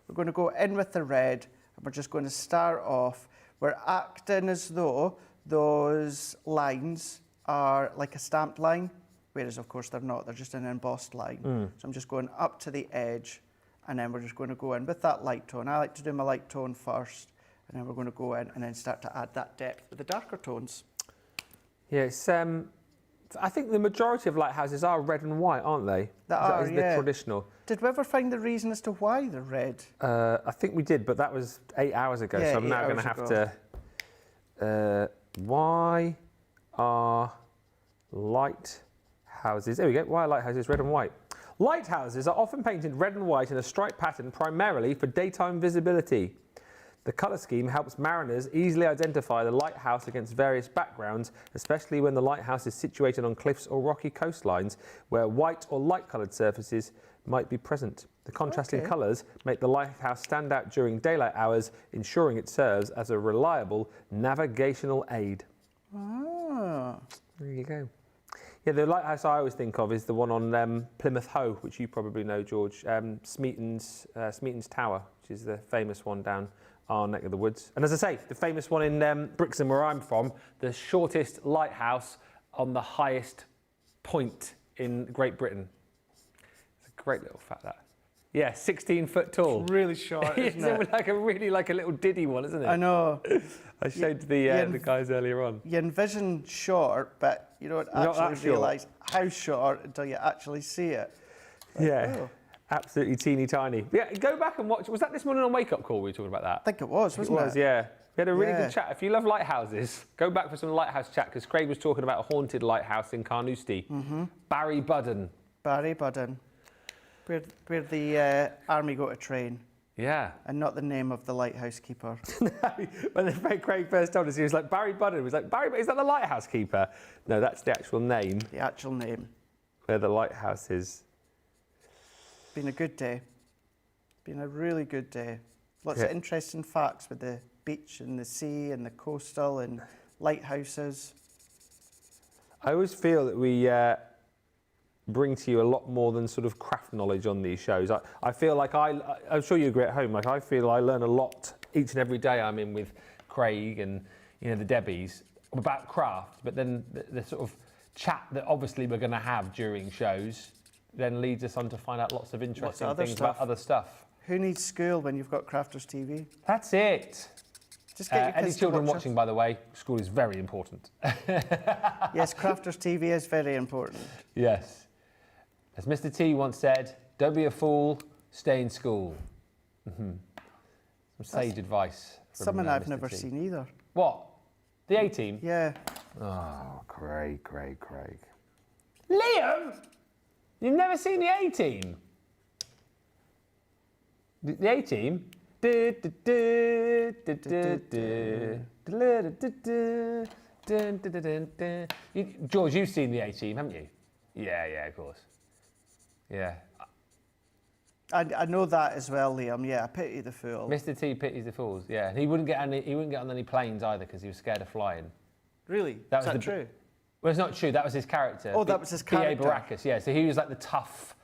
We're going to go in with the red, and we're just going to start off. We're acting as though those lines are like a stamped line, whereas of course they're not, they're just an embossed line. So I'm just going up to the edge and then we're just going to go in with that light tone. I like to do my light tone first, and then we're going to go in and then start to add that depth with the darker tones. Yeah, it's, I think the majority of lighthouses are red and white, aren't they? That is the traditional. Did we ever find the reason as to why they're red? I think we did, but that was 8 hours ago, Yeah, so I'm now going to have to... why are lighthouses... There we go. Why are lighthouses red and white? Lighthouses are often painted red and white in a striped pattern primarily for daytime visibility. The colour scheme helps mariners easily identify the lighthouse against various backgrounds, especially when the lighthouse is situated on cliffs or rocky coastlines where white or light-coloured surfaces might be present. The contrasting colours make the lighthouse stand out during daylight hours, ensuring it serves as a reliable navigational aid. Ah. There you go. Yeah, the lighthouse I always think of is the one on Plymouth Hoe, which you probably know, George. Smeaton's Tower, which is the famous one down our neck of the woods. And as I say, the famous one in Brixton, where I'm from, the shortest lighthouse on the highest point in Great Britain. It's a great little fact, that. Yeah, 16 foot tall. It's really short, isn't it? It's like a little diddy one, isn't it? I know. I showed the guys earlier on. You envision short, but you don't actually realise how short until you actually see it. Like, yeah, absolutely teeny tiny. Yeah, go back and watch. Was that this morning on Wake Up Call we were talking about that? I think it was, wasn't it? It was, yeah. We had a really good chat. If you love lighthouses, go back for some lighthouse chat, because Craig was talking about a haunted lighthouse in Carnoustie. Barry Budden. Barry Budden. Where the army go to train. Yeah. And not the name of the lighthouse keeper. When Craig first told us, he was like, Barry Budden. He was like, Barry, is that the lighthouse keeper? No, that's the actual name. The actual name. Where the lighthouse is. Been a good day. Been a really good day. Lots of interesting facts with the beach and the sea and the coastal and lighthouses. I always feel that we bring to you a lot more than sort of craft knowledge on these shows. I feel like I'm sure you agree at home, like I feel I learn a lot each and every day I'm in with Craig and the Debbies about craft, but then the sort of chat that obviously we're going to have during shows then leads us on to find out lots of interesting things about other stuff. Who needs school when you've got Crafters TV? That's it. Just get your any kids children to watch watching, by the way, school is very important. Yes, Crafters TV is very important. Yes. As Mr. T once said, don't be a fool, stay in school. Some sage advice. Something I've never seen either. What? The A-Team? Yeah. Oh, Craig. Liam! You've never seen the A-Team? The A-Team? George, you've seen the A-Team, haven't you? Yeah, of course. Yeah. I know that as well, Liam. Yeah, I pity the fool. Mr. T pities the fools. Yeah, and he wouldn't get on any planes either because he was scared of flying. Really? Is that true? Well, it's not true. That was his character. Oh, that was his character. B.A. Baracus. Yeah. So he was like the tough,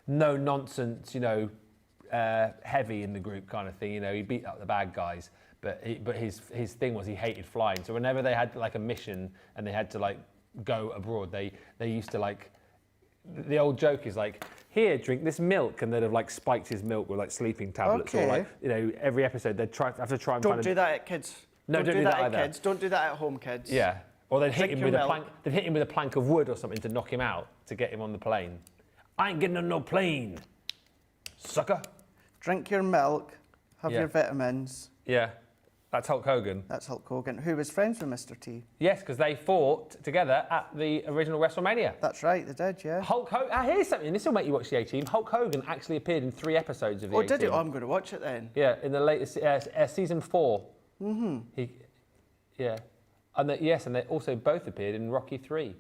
no nonsense, heavy in the group kind of thing. He beat up the bad guys, but his thing was he hated flying. So whenever they had like a mission and they had to like go abroad, they used to like. The old joke is like, here, drink this milk, and they'd have like spiked his milk with like sleeping tablets, or like every episode they'd have to try and Don't do that at kids. No, don't do that either. Kids. Don't do that at home, kids. Yeah, or they'd hit him with a plank. They'd hit him with a plank of wood or something to knock him out to get him on the plane. I ain't getting on no plane, sucker. Drink your milk, have your vitamins. Yeah. That's Hulk Hogan. That's Hulk Hogan, who was friends with Mr. T. Yes, because they fought together at the original WrestleMania. That's right, they did, yeah. Hulk Hogan. Here's something. This will make you watch the A-Team. Hulk Hogan actually appeared in 3 episodes of the A-Team. Oh, did he? Oh, I'm going to watch it then. Yeah, in the latest season 4. Mm-hmm. And they also both appeared in Rocky 3,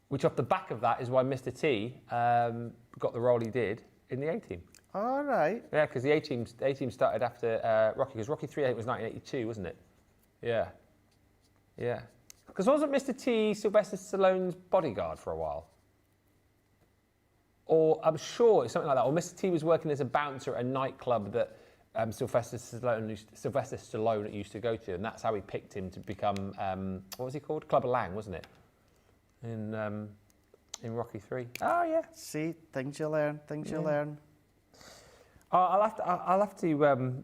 which off the back of that is why Mr. T got the role he did in the A-Team. All right. Yeah, because the A-Team started after Rocky, because Rocky 3 I think was 1982, wasn't it? Yeah. Because wasn't Mr. T Sylvester Stallone's bodyguard for a while? Or I'm sure it's something like that. Or Mr. T was working as a bouncer at a nightclub that Sylvester Stallone used to go to, and that's how he picked him to become what was he called? Clubber Lang, wasn't it? In Rocky 3. Oh yeah. See, things you learn. I'll have to.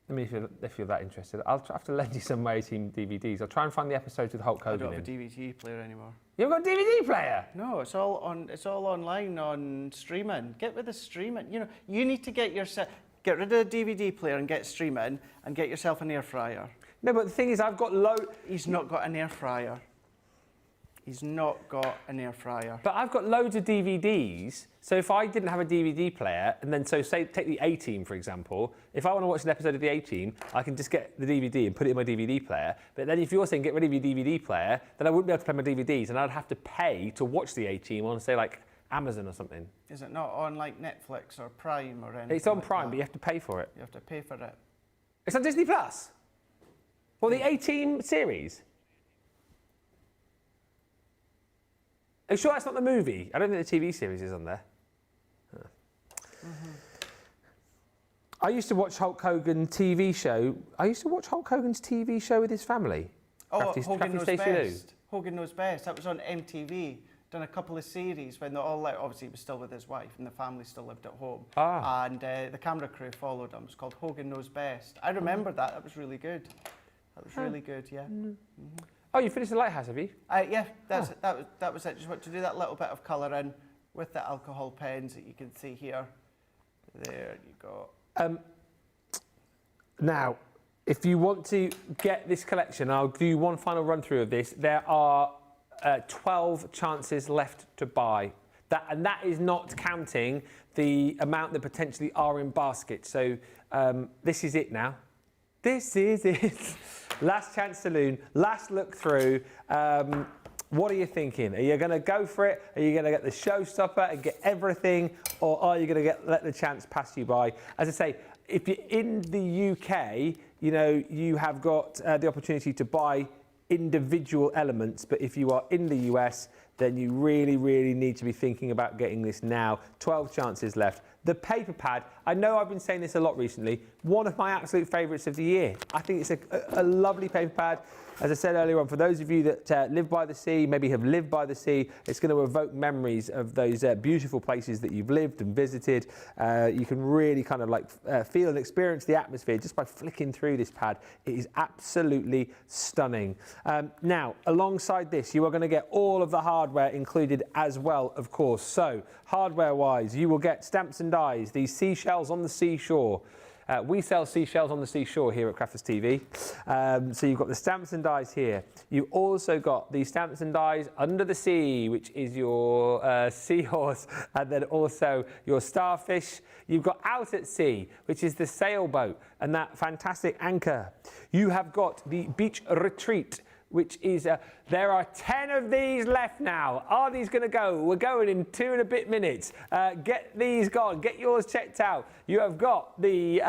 Let me, if you're that interested, I'll have to lend you some of my A-Team DVDs. I'll try and find the episodes with Hulk Hogan. I don't have a DVD player anymore. You haven't got a DVD player? No, it's all online on streaming. Get with the streaming. You know, you need to get rid of the DVD player and get streaming and get yourself an air fryer. No, but the thing is, I've got He's not got an air fryer. He's not got an air fryer. But I've got loads of DVDs. So if I didn't have a DVD player, and then say take the A-Team for example, if I want to watch an episode of the A-Team, I can just get the DVD and put it in my DVD player. But then if you're saying get rid of your DVD player, then I wouldn't be able to play my DVDs, and I'd have to pay to watch the A-Team on, say, like Amazon or something. Is it not on like Netflix or Prime or anything? It's on like Prime, that? but you have to pay for it. You have to pay for it. It's on Disney Plus. Well, the A-Team series. Are you sure that's not the movie? I don't think the TV series is on there. I used to watch Hulk Hogan TV show. I used to watch Hulk Hogan's TV show with his family. Hogan Knows Best. Hogan Knows Best. That was on MTV. Done a couple of series when they're all like, obviously he was still with his wife and the family still lived at home. And the camera crew followed him. It's called Hogan Knows Best. I remember that. That was really good. That was really good, yeah. Oh, you finished The Lighthouse, have you? Yeah, that was it. Just want to do that little bit of colouring with the alcohol pens that you can see here. There you go. Now, if you want to get this collection, I'll do one final run through of this. There are 12 chances left to buy. And that is not counting the amount that potentially are in baskets. So this is it now. This is it. Last chance saloon, last look through. What are you thinking? Are you going to go for it? Are you going to get the showstopper and get everything? Or are you going to let the chance pass you by? As I say, if you're in the UK, you know, you have got the opportunity to buy individual elements. But if you are in the US, then you really, really need to be thinking about getting this now. 12 chances left. The paper pad, I know I've been saying this a lot recently, one of my absolute favourites of the year. I think it's a lovely paper pad. As I said earlier on, for those of you that live by the sea, maybe have lived by the sea, it's going to evoke memories of those beautiful places that you've lived and visited. You can really kind of like feel and experience the atmosphere just by flicking through this pad. It is absolutely stunning. Now, alongside this, you are going to get all of the hardware included as well, of course. So, hardware-wise, you will get stamps and dies, these seashells on the seashore. We sell seashells on the seashore here at Crafters TV. So you've got the stamps and dies here. You also got the stamps and dies under the sea, which is your seahorse, and then also your starfish. You've got out at sea, which is the sailboat and that fantastic anchor. You have got the beach retreat, which is, there are 10 of these left now. Are these going to go? We're going in 2 and a bit minutes. Get these gone. Get yours checked out. You have got the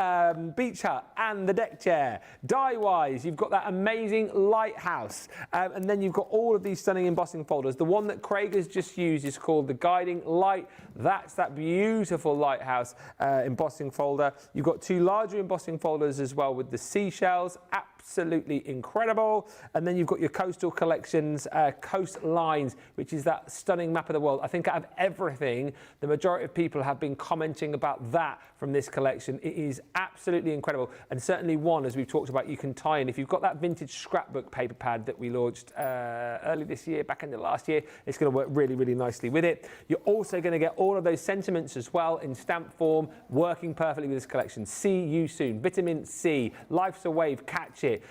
beach hut and the deck chair. Die-wise, you've got that amazing lighthouse. And then you've got all of these stunning embossing folders. The one that Craig has just used is called the Guiding Light. That's that beautiful lighthouse embossing folder. You've got 2 larger embossing folders as well with the seashells. Absolutely incredible. And then you've got your coastal collections, coastlines, which is that stunning map of the world. I think out of everything, the majority of people have been commenting about that from this collection. It is absolutely incredible, and certainly one, as we've talked about, you can tie in. If you've got that vintage scrapbook paper pad that we launched early this year, back in the last year, it's going to work really, really nicely with it. You're also going to get all of those sentiments as well in stamp form, working perfectly with this collection. See you soon. Vitamin C, Life's a Wave, catch it.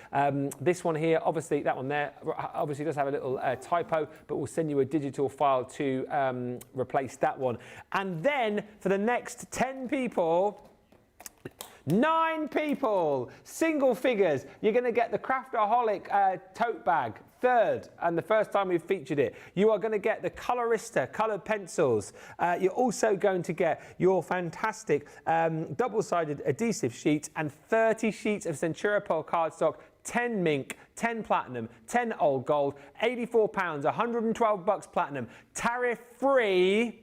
This one here, obviously, that one there, obviously does have a little typo, but we'll send you a digital file to replace that one. And then for the next 10 people, 9 people, single figures, you're going to get the Craftaholic tote bag, 3rd, and the first time we've featured it. You are going to get the Colorista coloured pencils. You're also going to get your fantastic double-sided adhesive sheets and 30 sheets of Centura Pearl cardstock, 10 mink, 10 platinum, 10 old gold, £84, $112 platinum, tariff-free.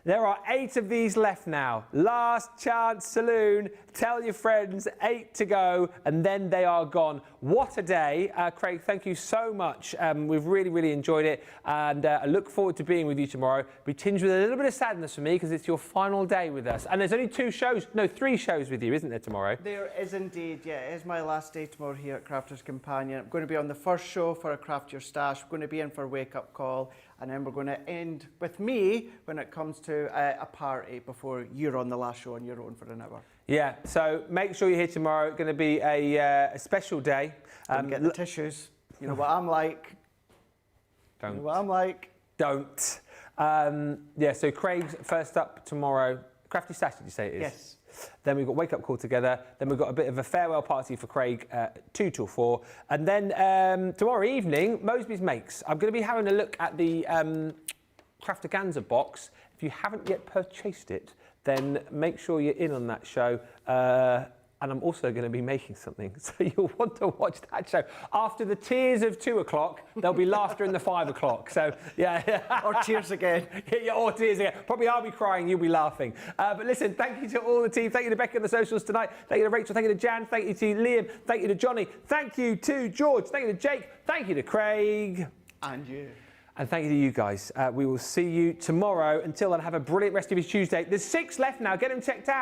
There are 8 of these left now. Last chance saloon. Tell your friends, 8 to go, and then they are gone. What a day. Craig, thank you so much. We've really, really enjoyed it, and I look forward to being with you tomorrow. Be tinged with a little bit of sadness for me because it's your final day with us. And there's only 3 shows with you, isn't there, tomorrow? There is indeed, yeah. It is my last day tomorrow here at Crafters Companion. I'm going to be on the first show for a Craft Your Stash. We're going to be in for a wake-up call, and then we're going to end with me when it comes to a party before you're on the last show on your own for an hour. Yeah, so make sure you're here tomorrow. It's going to be a special day. Get the tissues. You know what I'm like. Don't. You know what I'm like. Don't. Yeah, so Craig's first up tomorrow. Crafty Stash, did you say it is? Yes. Then we've got Wake Up Call together. Then we've got a bit of a farewell party for Craig, 2 till 4. And then tomorrow evening, Moseby's Makes. I'm going to be having a look at the Crafterganza box. If you haven't yet purchased it, then make sure you're in on that show. And I'm also going to be making something, so you'll want to watch that show. After the tears of 2 o'clock, there'll be laughter in the 5 o'clock. So, yeah. Or tears again. Yeah, or tears again. Probably I'll be crying, you'll be laughing. But listen, thank you to all the team. Thank you to Becky on the socials tonight. Thank you to Rachel. Thank you to Jan. Thank you to Liam. Thank you to Johnny. Thank you to George. Thank you to Jake. Thank you to Craig. And you. And thank you to you guys. We will see you tomorrow. Until then, have a brilliant rest of your Tuesday. There's 6 left now. Get them checked out.